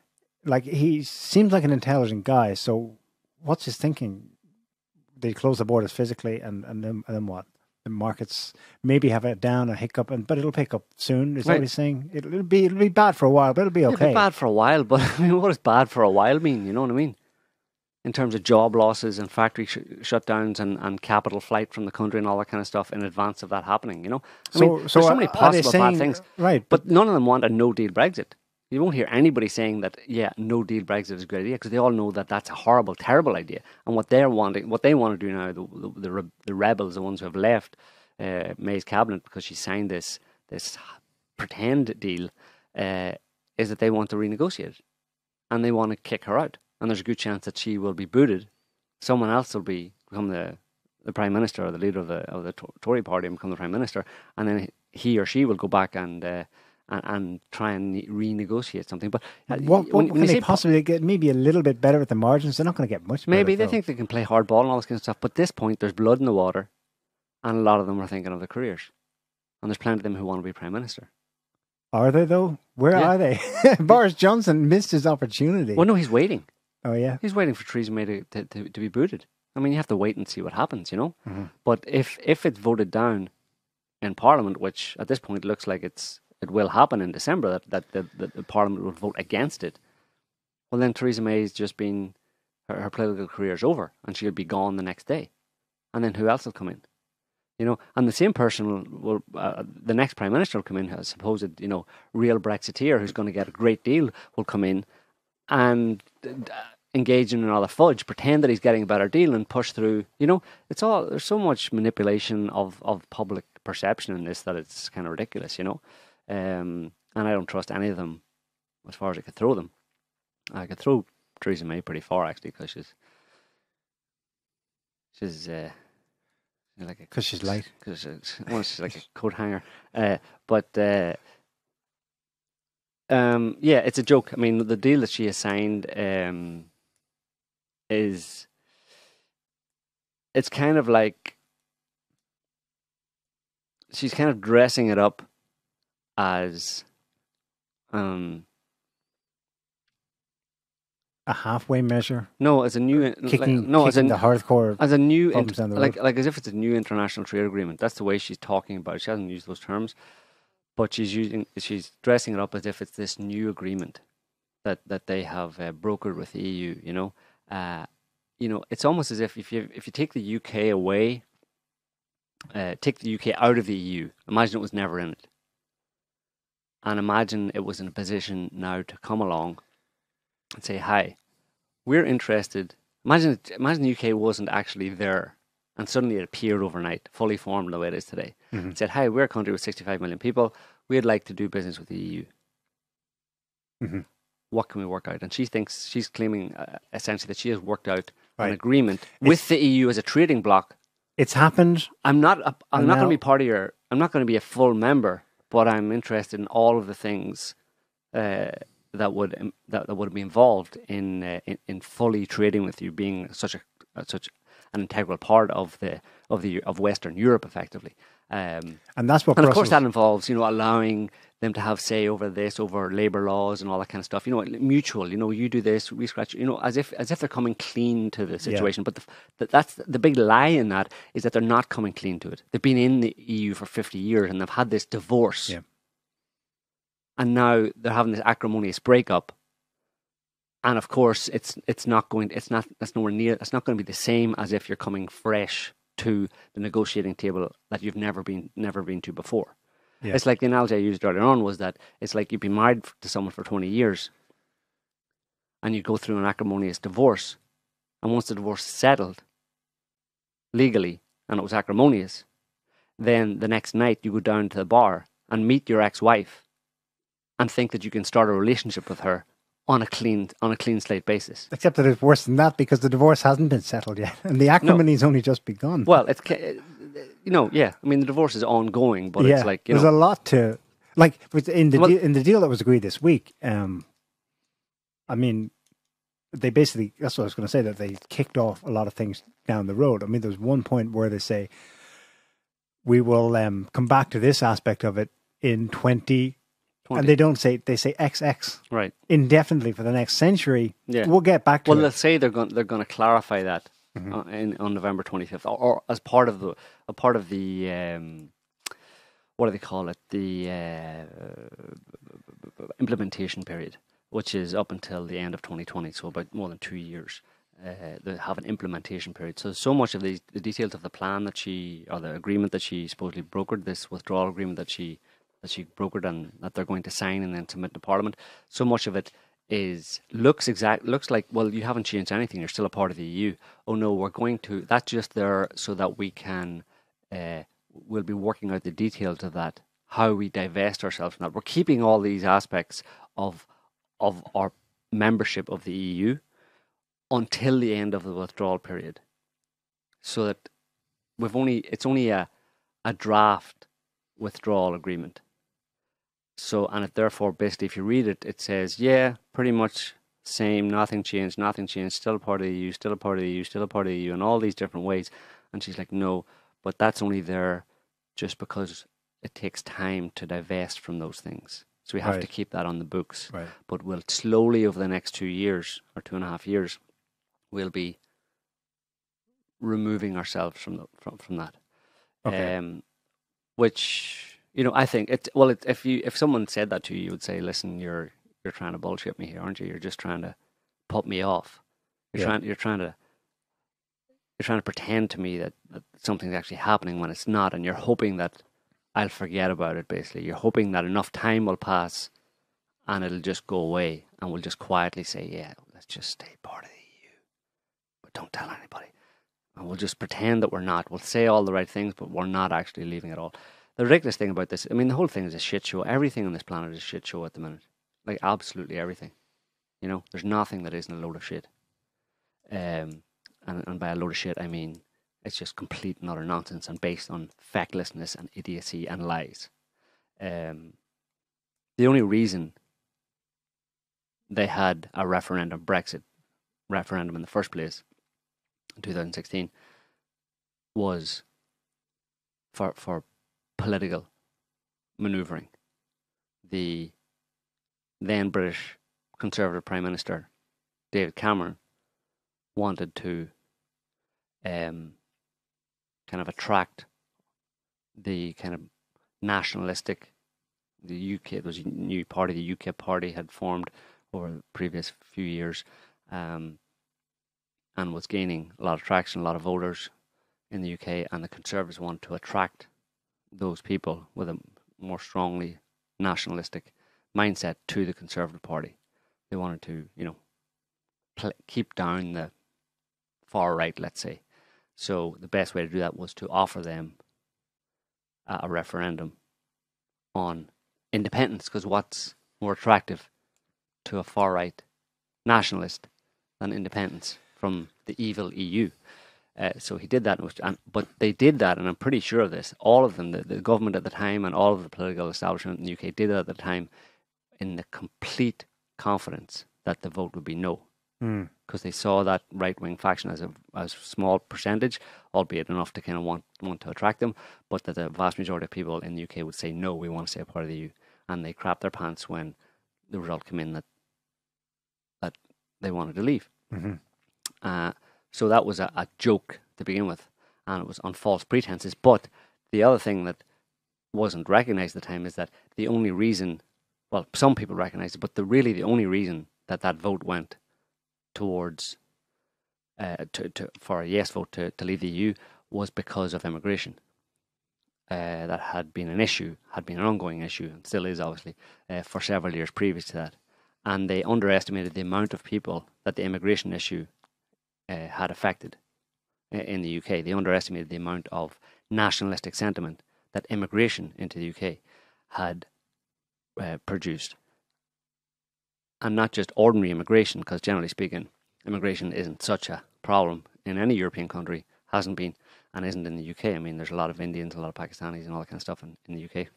Like, he seems like an intelligent guy. So, what's his thinking? They close the borders physically, and then what? The markets maybe have a hiccup, but it'll pick up soon. Is that what he's saying? It'll be bad for a while, but it'll be okay. It'll be bad for a while, but I mean, what does bad for a while mean? You know what I mean? In terms of job losses and factory shutdowns and capital flight from the country and all that kind of stuff in advance of that happening, I mean, there's so many possible bad things. Right. But none of them want a no-deal Brexit. You won't hear anybody saying that, no deal Brexit is a great idea, because they all know that that's a horrible, terrible idea. And what they want to do now, the rebels, the ones who have left May's cabinet because she signed this pretend deal, is that they want to renegotiate, and they want to kick her out. And there's a good chance that she will be booted. Someone else will become the prime minister, or the leader of the Tory party, and become the prime minister, and then he or she will go back and try and renegotiate something. But what can they possibly get? Maybe a little bit better at the margins. They're not going to get much better. Maybe they think they can play hardball and all this kind of stuff. But at this point, there's blood in the water, and a lot of them are thinking of their careers. And there's plenty of them who want to be prime minister. Are they, though? Where are they? Boris Johnson missed his opportunity. Well, no, he's waiting. Oh, yeah? He's waiting for Theresa May to be booted. I mean, you have to wait and see what happens, you know? Mm-hmm. But if it's voted down in Parliament, which at this point looks like it will happen in December, that the Parliament will vote against it, well, then Theresa May's just been, her political career's over, and she'll be gone the next day. And then who else will come in? You know, and the same person will, the next prime minister will come in, a supposed, real Brexiteer who's going to get a great deal, will come in and engage in another fudge, pretend that he's getting a better deal and push through. You know, there's so much manipulation of public perception in this that it's kind of ridiculous, and I don't trust any of them as far as I could throw them. I could throw Theresa May pretty far, actually, because she's because she's light. Because she's like a coat hanger. It's a joke. I mean, the deal that she has signed it's kind of like she's kind of dressing it up as a halfway measure. No, as a new kicking the hardcore as a new like as if it's a new international trade agreement. That's the way she's talking about it. She hasn't used those terms, but she's dressing it up as if it's this new agreement that they have brokered with the EU. It's almost as if you take the UK away, take the UK out of the EU. Imagine it was never in it, and imagine it was in a position now to come along and say, "Hi, we're interested." Imagine the UK wasn't actually there, and suddenly it appeared overnight, fully formed the way it is today. Mm-hmm. It said, "Hi, we're a country with 65 million people. We'd like to do business with the EU. Mm-hmm. What can we work out?" And she's claiming essentially that she has worked out right. an agreement with the EU as a trading bloc. It's happened. I'm not going to be part of your. I'm not going to be a full member, but I'm interested in all of the things that would be involved in fully trading with you, being such an integral part of Western Europe, effectively. And that's what. And of course, that involves allowing them to have say over labour laws and all that kind of stuff. Mutual. You do this, we scratch. As if they're coming clean to the situation. Yeah. But that's the big lie in that, is that they're not coming clean to it. They've been in the EU for 50 years and they've had this divorce. Yeah. And now they're having this acrimonious breakup. And of course, that's nowhere near. It's not going to be the same as if you're coming fresh to the negotiating table that you've never been to before. Yeah. It's like the analogy I used earlier on was that it's like you've been married to someone for 20 years and you go through an acrimonious divorce, and once the divorce is settled legally and it was acrimonious, then the next night you go down to the bar and meet your ex-wife and think that you can start a relationship with her on a clean slate basis. Except that it's worse than that, because the divorce hasn't been settled yet, and the acrimony's only just begun. Well, it's I mean, the divorce is ongoing, but it's like there's a lot to like in the deal that was agreed this week. I mean, they basically, that's what I was going to say, that they kicked off a lot of things down the road. I mean, there's one point where they say we will come back to this aspect of it in 20. And they don't say, they say XX, right, indefinitely for the next century. Yeah. We'll get back to it. Well, they'll say they're going to clarify that on November 25th, or as part of the what do they call it? The implementation period, which is up until the end of 2020, so about more than 2 years. They have an implementation period. So much of the details of the plan or the agreement that she supposedly brokered, this withdrawal agreement that she that she brokered and that they're going to sign and then submit to Parliament. So much of it looks like, well, you haven't changed anything, you're still a part of the EU. Oh no, we're going to, that's just there so that we can, we'll be working out the details of that, how we divest ourselves from that. We're keeping all these aspects of our membership of the EU until the end of the withdrawal period, so that it's only a draft withdrawal agreement. So, and it therefore, basically, if you read it, it says, yeah, pretty much same, nothing changed, still a part of the EU, still a part of the EU, still a part of the EU, in all these different ways. And she's like, no, but that's only there just because it takes time to divest from those things. So we have to keep that on the books. Right. But we'll slowly, over the next 2 years or 2.5 years, we'll be removing ourselves from that. Okay. Which, you know, I think if someone said that to you, you would say, listen, you're trying to bullshit me here, aren't you? You're just trying to put me off. You're trying to pretend to me that something's actually happening when it's not, and you're hoping that I'll forget about it, basically. You're hoping that enough time will pass and it'll just go away, and we'll just quietly say, yeah, let's just stay part of the EU, but don't tell anybody. And we'll just pretend that we're not. We'll say all the right things, but we're not actually leaving at all. The ridiculous thing about this, I mean, the whole thing is a shit show. Everything on this planet is a shit show at the minute. Like, absolutely everything. You know, there's nothing that isn't a load of shit. And by a load of shit, I mean it's just complete and utter nonsense and based on fecklessness and idiocy and lies. The only reason they had a Brexit referendum in the first place in 2016 was for political manoeuvring. The then British Conservative Prime Minister David Cameron wanted to kind of attract the kind of nationalistic, the UK, there was a new party, the UKIP party had formed over the previous few years, and was gaining a lot of traction, a lot of voters in the UK, and the Conservatives wanted to attract those people with a more strongly nationalistic mindset to the Conservative Party. They wanted to, you know, keep down the far right, let's say. So the best way to do that was to offer them a referendum on independence, because what's more attractive to a far right nationalist than independence from the evil EU? So he did that, but they did that, and I'm pretty sure of this. All of them, the government at the time and all of the political establishment in the UK did that at the time in the complete confidence that the vote would be no. Because they saw that right-wing faction as a small percentage, albeit enough to kind of want to attract them, but that the vast majority of people in the UK would say, no, we want to stay a part of the EU. And they crapped their pants when the result came in that they wanted to leave. Mm-hmm. So that was a joke to begin with, and it was on false pretenses. But the other thing that wasn't recognised at the time is that the only reason, well, some people recognised it, but the only reason that vote went towards for a yes vote to leave the EU was because of immigration. That had been an ongoing issue, and still is obviously, for several years previous to that. And they underestimated the amount of people that the immigration issue had affected in the UK. They underestimated the amount of nationalistic sentiment that immigration into the UK had produced. And not just ordinary immigration, because generally speaking, immigration isn't such a problem in any European country, hasn't been, and isn't in the UK. I mean, there's a lot of Indians, a lot of Pakistanis and all that kind of stuff in the UK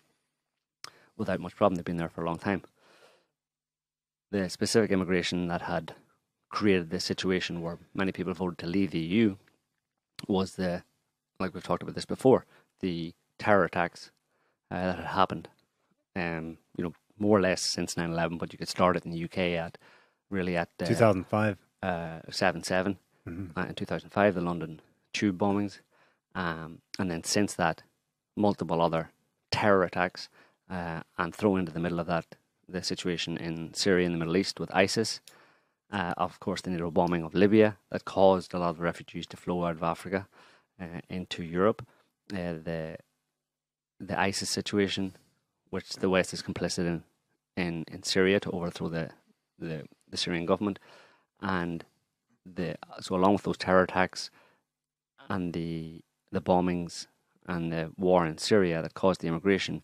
without much problem. They've been there for a long time. The specific immigration that had created this situation where many people voted to leave the EU was like we've talked about this before, the terror attacks that had happened, more or less since 9/11, but you could start it in the UK at 2005. 7/7, in 2005, the London tube bombings, and then since that, multiple other terror attacks, and throw into the middle of that the situation in Syria and the Middle East with ISIS. Of course, the NATO bombing of Libya that caused a lot of refugees to flow out of Africa into Europe. The ISIS situation which the West is complicit in Syria to overthrow the Syrian government, and so along with those terror attacks and the bombings and the war in Syria that caused the immigration,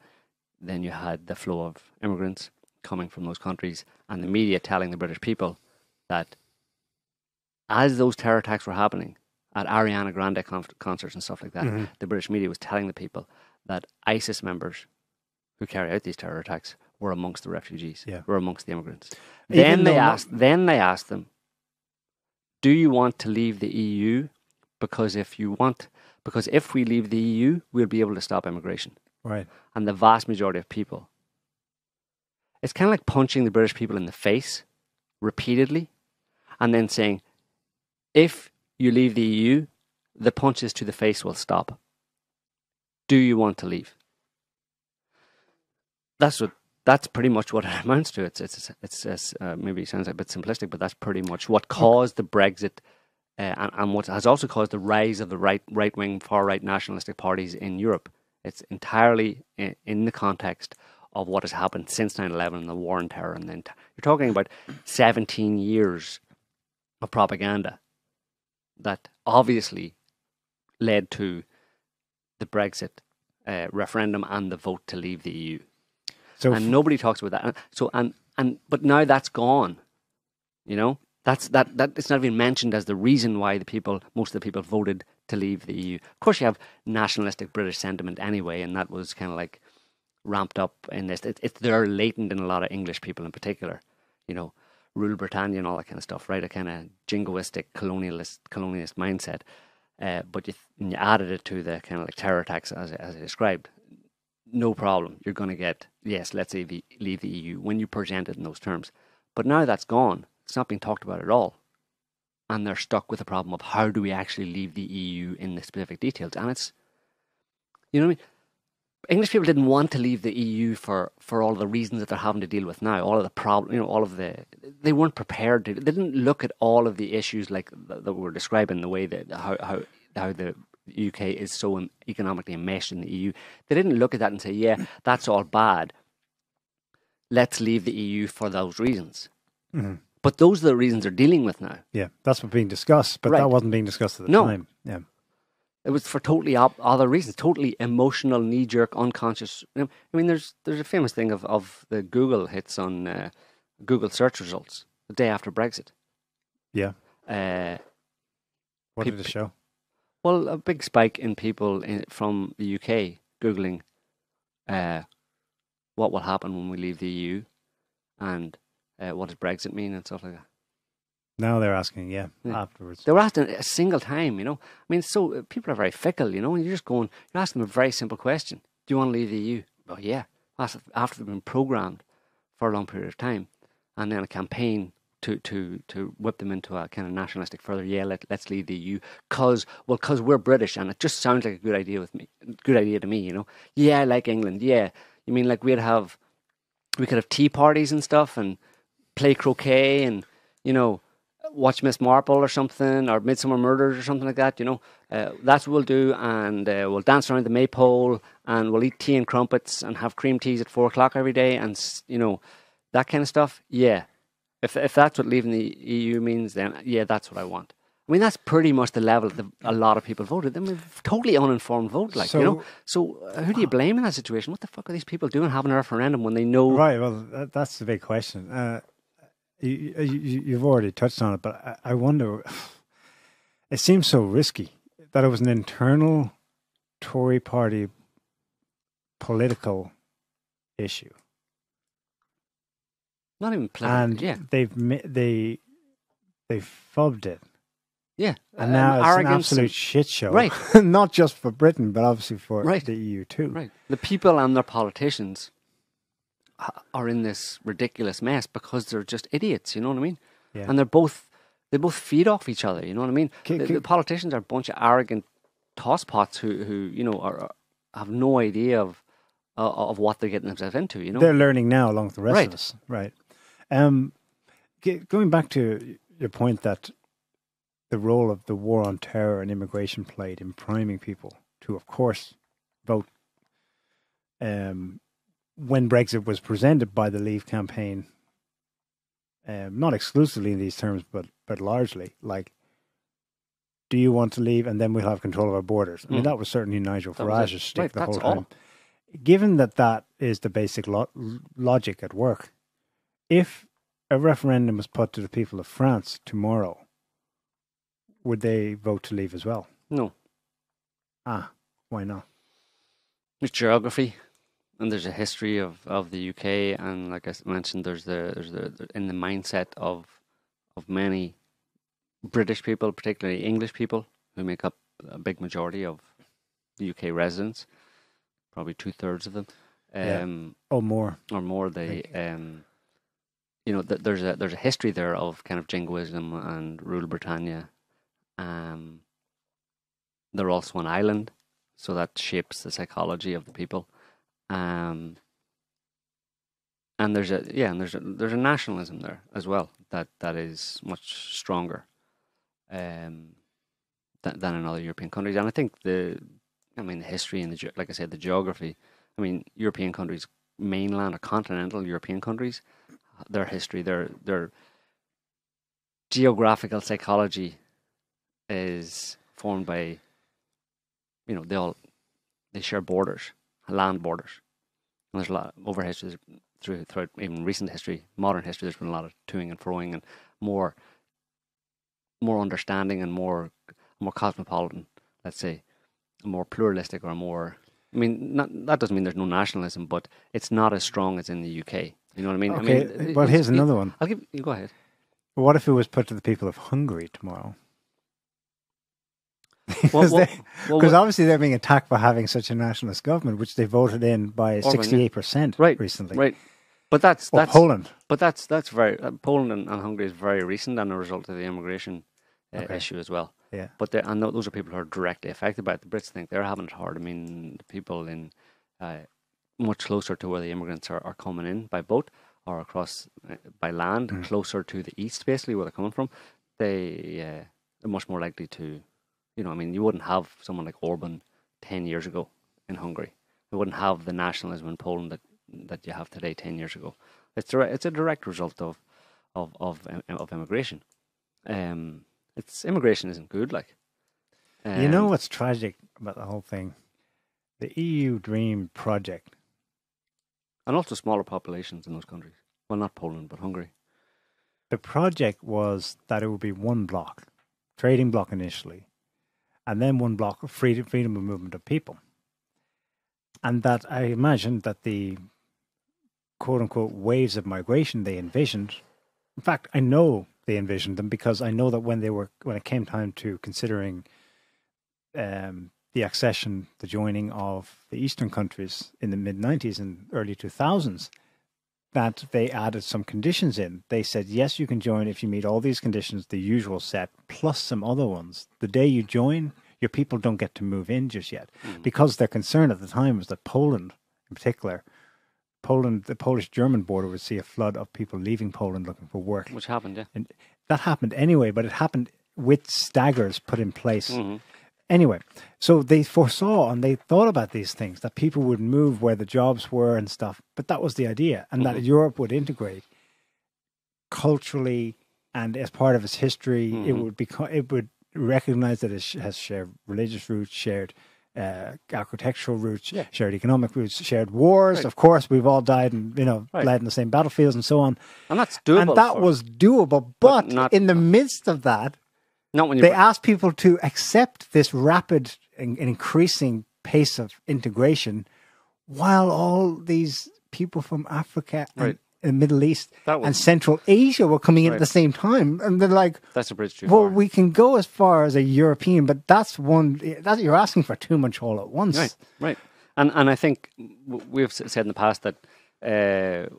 then you had the flow of immigrants coming from those countries, and the media telling the British people that as those terror attacks were happening at Ariana Grande concerts and stuff like that, the British media was telling the people that ISIS members who carry out these terror attacks were amongst the refugees, were amongst the immigrants. Then they asked them, do you want to leave the EU? Because if we leave the EU, we'll be able to stop immigration. Right. And the vast majority of people, it's kind of like punching the British people in the face repeatedly and then saying, if you leave the EU, the punches to the face will stop. Do you want to leave? That's pretty much what it amounts to. It's maybe it sounds a bit simplistic, but that's pretty much what caused the Brexit and what has also caused the rise of the right-wing, far-right nationalistic parties in Europe. It's entirely in the context of what has happened since 9/11 and the war on terror. And then you're talking about 17 years of propaganda that obviously led to the Brexit referendum and the vote to leave the EU. And nobody talks about that. But now that's gone. You know, that it's not even mentioned as the reason why most of the people voted to leave the EU. Of course, you have nationalistic British sentiment anyway, and that was kind of like ramped up in this. It's there latent in a lot of English people in particular. You know, rule Britannia and all that kind of stuff, right? A kind of jingoistic colonialist mindset. But you added it to the kind of like terror attacks as I described. No problem. You're going to get, yes, let's say leave the EU when you present it in those terms. But now that's gone. It's not being talked about at all. And they're stuck with the problem of how do we actually leave the EU in the specific details. And it's, you know what I mean? English people didn't want to leave the EU for all the reasons that they're having to deal with now. All of the problem, you know, they weren't prepared to. They didn't look at all of the issues like that we're describing, the way that how the UK is so economically enmeshed in the EU. They didn't look at that and say, yeah, that's all bad. Let's leave the EU for those reasons. Mm-hmm. But those are the reasons they're dealing with now. Yeah, that's what's being discussed, but that wasn't being discussed at the time. Yeah. It was for totally other reasons, totally emotional, knee-jerk, unconscious. I mean, there's a famous thing of the Google hits on Google search results the day after Brexit. Yeah. What did it show? Well, a big spike in people from the UK Googling what will happen when we leave the EU and what does Brexit mean and stuff like that. Now they're asking, afterwards. They were asking a single time, you know. I mean, so people are very fickle, you know. And you're asking them a very simple question: do you want to leave the EU? Oh, yeah. That's after they've been programmed for a long period of time, and then a campaign to whip them into a kind of nationalistic further. Yeah, let's leave the EU because we're British, and it just sounds like a good idea to me, you know. Yeah, I like England. Yeah, you mean like we could have tea parties and stuff, and play croquet, and you know, watch Miss Marple or something, or Midsummer Murders or something like that, you know. That's what we'll do, and we'll dance around the maypole, and we'll eat tea and crumpets, and have cream teas at 4:00 every day, and you know, that kind of stuff. Yeah, if that's what leaving the EU means, then yeah, that's what I want. I mean, that's pretty much the level that a lot of people voted. I mean, totally uninformed vote, like, you know. So who do you blame in that situation? What the fuck are these people doing having a referendum when they know? Right. Well, that's the big question. You've already touched on it, but I wonder, it seems so risky that it was an internal Tory party political issue. Not even political, and they fubbed it. Yeah. And now it's an absolute shit show. Right. Not just for Britain, but obviously for the EU too. Right. The people and their politicians are in this ridiculous mess because they're just idiots, you know what I mean? Yeah. And they both feed off each other, you know what I mean? The politicians are a bunch of arrogant tosspots who you know have no idea of what they're getting themselves into, you know? They're learning now along with the rest of us. Right. Going back to your point that the role of the war on terror and immigration played in priming people to, of course, vote when Brexit was presented by the Leave campaign, not exclusively in these terms, but largely, like, do you want to leave and then we'll have control of our borders? I mean, that was certainly Nigel Farage's shtick the whole time. Given that is the basic logic at work, if a referendum was put to the people of France tomorrow, would they vote to leave as well? No. Why not? There's geography, and there's a history of the UK, and like I mentioned, there's the in the mindset of many British people, particularly English people, who make up a big majority of the UK residents, probably 2/3 of them. More. Or more. They, there's a history there of kind of jingoism and rule Britannia. They're also an island, so that shapes the psychology of the people. And there's a nationalism there as well that is much stronger than in other European countries. And I think the history and like I said, the geography. I mean, European countries, mainland or continental European countries, their history, their geographical psychology is formed by, they share borders, land borders. And there's a lot over history, throughout even recent history, modern history, there's been a lot of toing and froing and more understanding and more cosmopolitan, let's say, more pluralistic or more. I mean, that doesn't mean there's no nationalism, but it's not as strong as in the UK. You know what I mean? Okay, well, here's another one. I'll give you. Go ahead. What if it was put to the people of Hungary tomorrow? Because obviously they're being attacked for having such a nationalist government, which they voted in by 68% recently. Right. But that's Poland. But that's very Poland and Hungary is very recent and a result of the immigration issue as well. Yeah. But those are people who are directly affected by it. The Brits think they're having it hard. I mean, the people in much closer to where the immigrants are coming in by boat or across by land, closer to the east, basically where they're coming from, they're much more likely to. You wouldn't have someone like Orban 10 years ago in Hungary. You wouldn't have the nationalism in Poland that you have today 10 years ago. It's a direct result of immigration. Immigration isn't good. You know what's tragic about the whole thing? The EU Dream project. And also smaller populations in those countries. Well, not Poland, but Hungary. The project was that it would be one bloc, trading bloc initially, and then one block of freedom of movement of people. And that I imagine that the quote-unquote waves of migration they envisioned, in fact, I know they envisioned them because I know that when it came time to considering the accession, the joining of the Eastern countries in the mid-90s and early 2000s, that they added some conditions in. They said, yes, you can join if you meet all these conditions, the usual set, plus some other ones. The day you join, your people don't get to move in just yet. Because their concern at the time was that Poland, in particular, the Polish-German border would see a flood of people leaving Poland looking for work. Which happened, yeah. And that happened anyway, but it happened with staggers put in place. Anyway, so they foresaw and they thought about these things, that people would move where the jobs were and stuff. But that was the idea, and that Europe would integrate culturally and as part of its history. It would recognize that it has shared religious roots, shared architectural roots, shared economic roots, shared wars. Right. Of course, we've all died and bled in the same battlefields and so on. And that's doable. And that was doable, but in the midst of that, they asked people to accept this rapid and increasing pace of integration, while all these people from Africa and the Middle East and Central Asia were coming in at the same time, and they're like, "That's a bridge too far." Well, we can go as far as a European, but you're asking for too much all at once, right? And I think we've said in the past that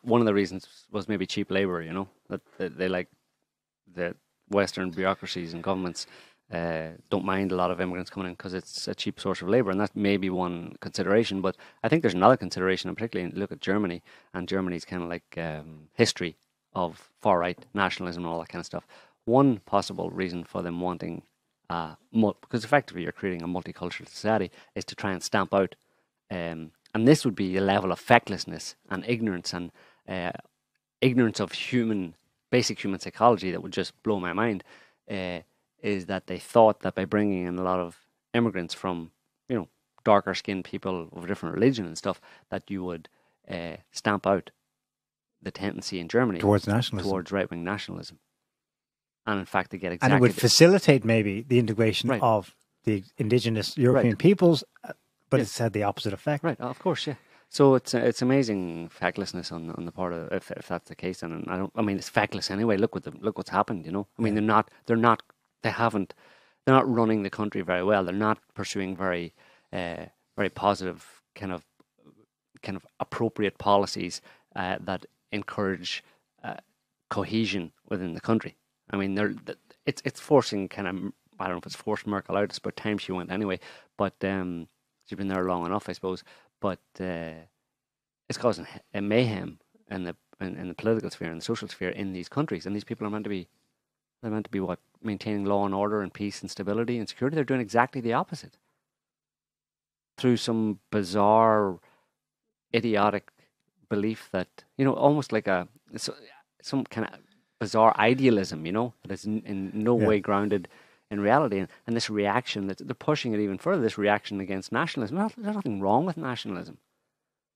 one of the reasons was maybe cheap labor. That they like the Western bureaucracies and governments don't mind a lot of immigrants coming in because it's a cheap source of labor, and that may be one consideration. But I think there's another consideration, and particularly look at Germany, and Germany's kind of like history of far-right nationalism and all that kind of stuff. One possible reason for them wanting, because effectively you're creating a multicultural society, is to try and stamp out And this would be a level of fecklessness and ignorance and ignorance of basic human psychology that would just blow my mind. Is that they thought that by bringing in a lot of immigrants from, darker skinned people of a different religion and stuff, that you would stamp out the tendency in Germany towards nationalism, towards right-wing nationalism. And in fact, they get exactly... And it would facilitate maybe the integration of the indigenous European peoples, but it's had the opposite effect. Right, of course, yeah. So it's amazing fecklessness on the part of, if that's the case, and it's feckless anyway. Look what's happened, I mean, they're not running the country very well. They're not pursuing very positive kind of appropriate policies that encourage cohesion within the country. I mean, it's forcing I don't know if it's forced Merkel out. It's about time she went anyway. But she's been there long enough, I suppose. But it's causing a mayhem in the political sphere and the social sphere in these countries. And these people are meant to be what, maintaining law and order and peace and stability and security. They're doing exactly the opposite through some bizarre, idiotic belief that almost like some kind of bizarre idealism, that is in no way grounded in reality. And this reaction, that they're pushing it even further, this reaction against nationalism. There's nothing wrong with nationalism.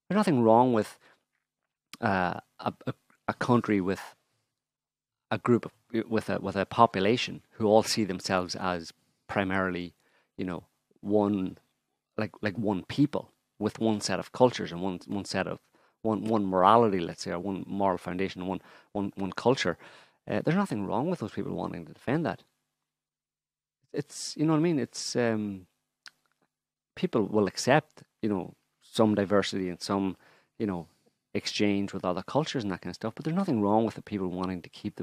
There's nothing wrong with a country with a group with a population who all see themselves as primarily, one people with one set of cultures and one set of one morality, let's say, or one moral foundation, one culture. There's nothing wrong with those people wanting to defend that. It's, what I mean? It's people will accept, some diversity and some, exchange with other cultures and that kind of stuff. But there's nothing wrong with the people wanting to keep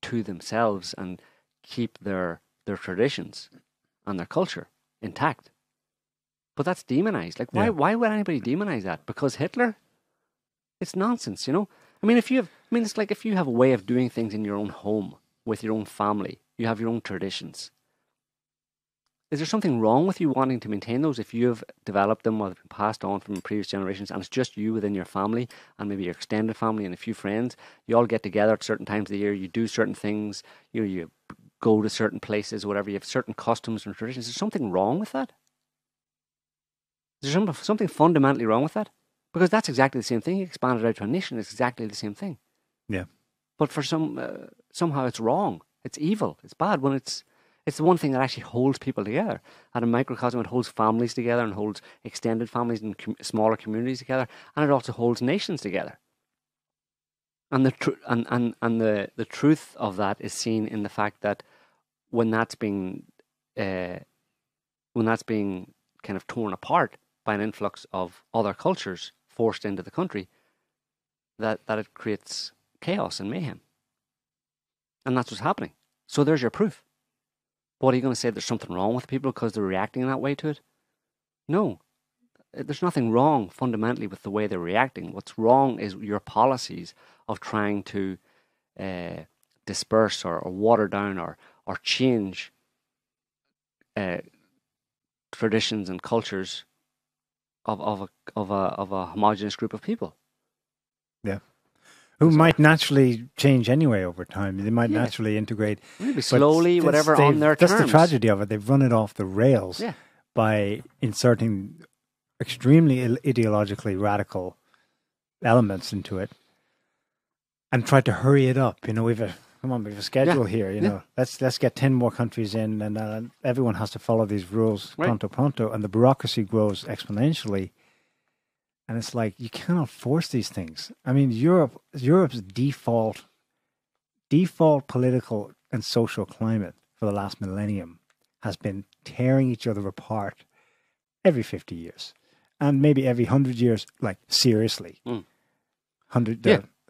to themselves and keep their traditions and their culture intact. But that's demonized. Like, why would anybody demonize that? Because Hitler? It's nonsense, I mean, it's like if you have a way of doing things in your own home, with your own family, you have your own traditions. Is there something wrong with you wanting to maintain those if you have developed them or they've been passed on from previous generations and it's just you within your family and maybe your extended family and a few friends? You all get together at certain times of the year, you do certain things, you go to certain places, whatever, you have certain customs and traditions. Is there something wrong with that? Is there something fundamentally wrong with that? Because that's exactly the same thing. You expand it out to a nation, it's exactly the same thing. Yeah. But for somehow it's wrong. It's evil. It's bad when it's the one thing that actually holds people together. At a microcosm, it holds families together and holds extended families and smaller communities together, and it also holds nations together. And the truth of that is seen in the fact that when that's being kind of torn apart by an influx of other cultures forced into the country, that it creates chaos and mayhem. And that's what's happening. So there's your proof. What are you going to say? There's something wrong with people because they're reacting that way to it? No. There's nothing wrong fundamentally with the way they're reacting. What's wrong is your policies of trying to disperse or water down or change traditions and cultures of a homogenous group of people. Yeah. Who might naturally change anyway over time. They might naturally integrate. Maybe slowly, whatever, on their terms. That's the tragedy of it. They've run it off the rails by inserting extremely ideologically radical elements into it and tried to hurry it up. We've a schedule here. Let's get 10 more countries in, and everyone has to follow these rules pronto, and the bureaucracy grows exponentially. And it's like, you cannot force these things. I mean, Europe's default political and social climate for the last millennium has been tearing each other apart every 50 years. And maybe every 100 years, like, seriously.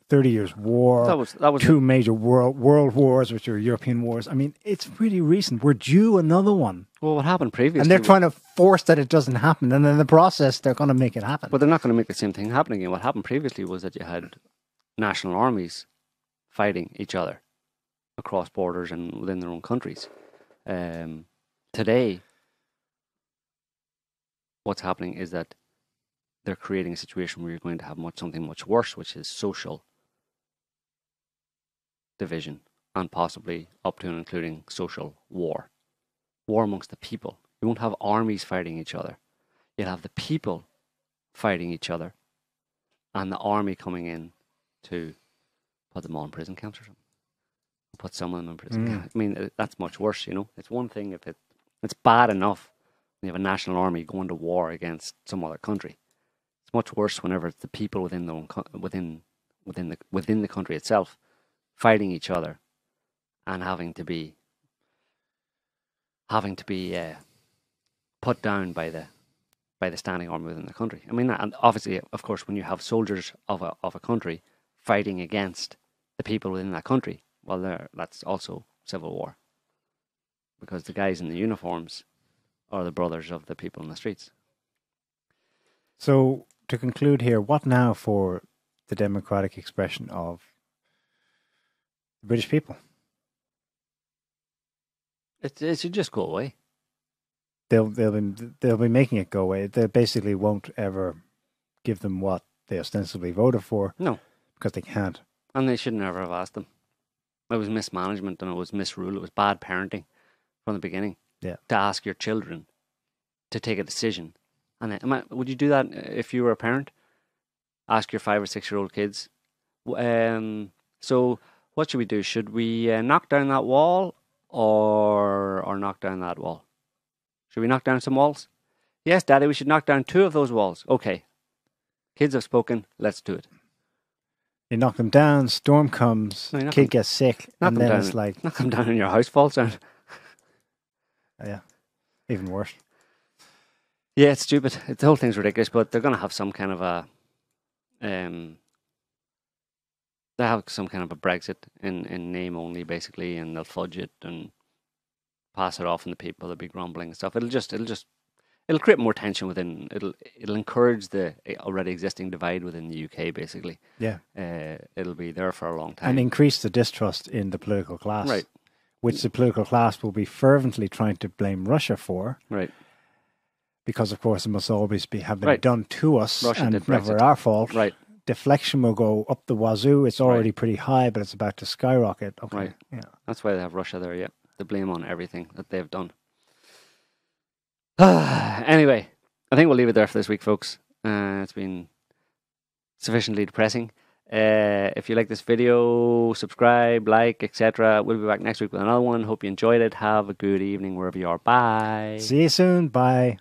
30 years war, that was two major world wars, which are European wars. I mean, it's pretty recent. We're due another one. Well, what happened previously? And they're trying to force that it doesn't happen. And in the process, they're going to make it happen. But they're not going to make the same thing happen again. What happened previously was that you had national armies fighting each other across borders and within their own countries. Today, what's happening is that they're creating a situation where you're going to have something much worse, which is social division, and possibly up to and including social war. War amongst the people. You won't have armies fighting each other. You'll have the people fighting each other, and the army coming in to put them all in prison camps or something. Put some of them in prison camps. I mean, that's much worse, you know. It's one thing if it's bad enough when you have a national army going to war against some other country. It's much worse whenever it's the people within the country itself fighting each other and having to be put down by the standing army within the country. I mean, and obviously, of course, when you have soldiers of a country fighting against the people within that country, well, that's also civil war, because the guys in the uniforms are the brothers of the people in the streets. So, to conclude here, what now for the democratic expression of the British people? It should just go away. They'll be making it go away. They basically won't ever give them what they ostensibly voted for. No, because they can't. And they should never have asked them. It was mismanagement and it was misrule. It was bad parenting from the beginning. Yeah. To ask your children to take a decision. And then, would you do that if you were a parent? Ask your 5 or 6 year old kids. So what should we do? Should we knock down that wall or knock down that wall? Should we knock down some walls? Yes, Daddy, we should knock down 2 of those walls. Okay. Kids have spoken. Let's do it. You knock them down, storm comes, kid gets sick, and then it's like... Knock them down and your house falls down. Yeah, even worse. Yeah, it's stupid. The whole thing's ridiculous, but they're going to have some kind of a... they have some kind of a Brexit in name only, basically, and they'll fudge it and pass it off on the people. They'll be grumbling and stuff. It'll create more tension within. It'll encourage the already existing divide within the UK, basically. Yeah. It'll be there for a long time. And increase the distrust in the political class. Right. Which the political class will be fervently trying to blame Russia for. Right. Because, of course, it must always have been done to us. Russia and did never Brexit. our fault. Right. Deflection will go up the wazoo. It's already pretty high, but it's about to skyrocket. Okay. Right. Yeah. That's why they have Russia there, yeah. The blame on everything that they've done. Anyway, I think we'll leave it there for this week, folks. It's been sufficiently depressing. If you like this video, subscribe, like, etc. We'll be back next week with another one. Hope you enjoyed it. Have a good evening wherever you are. Bye. See you soon. Bye.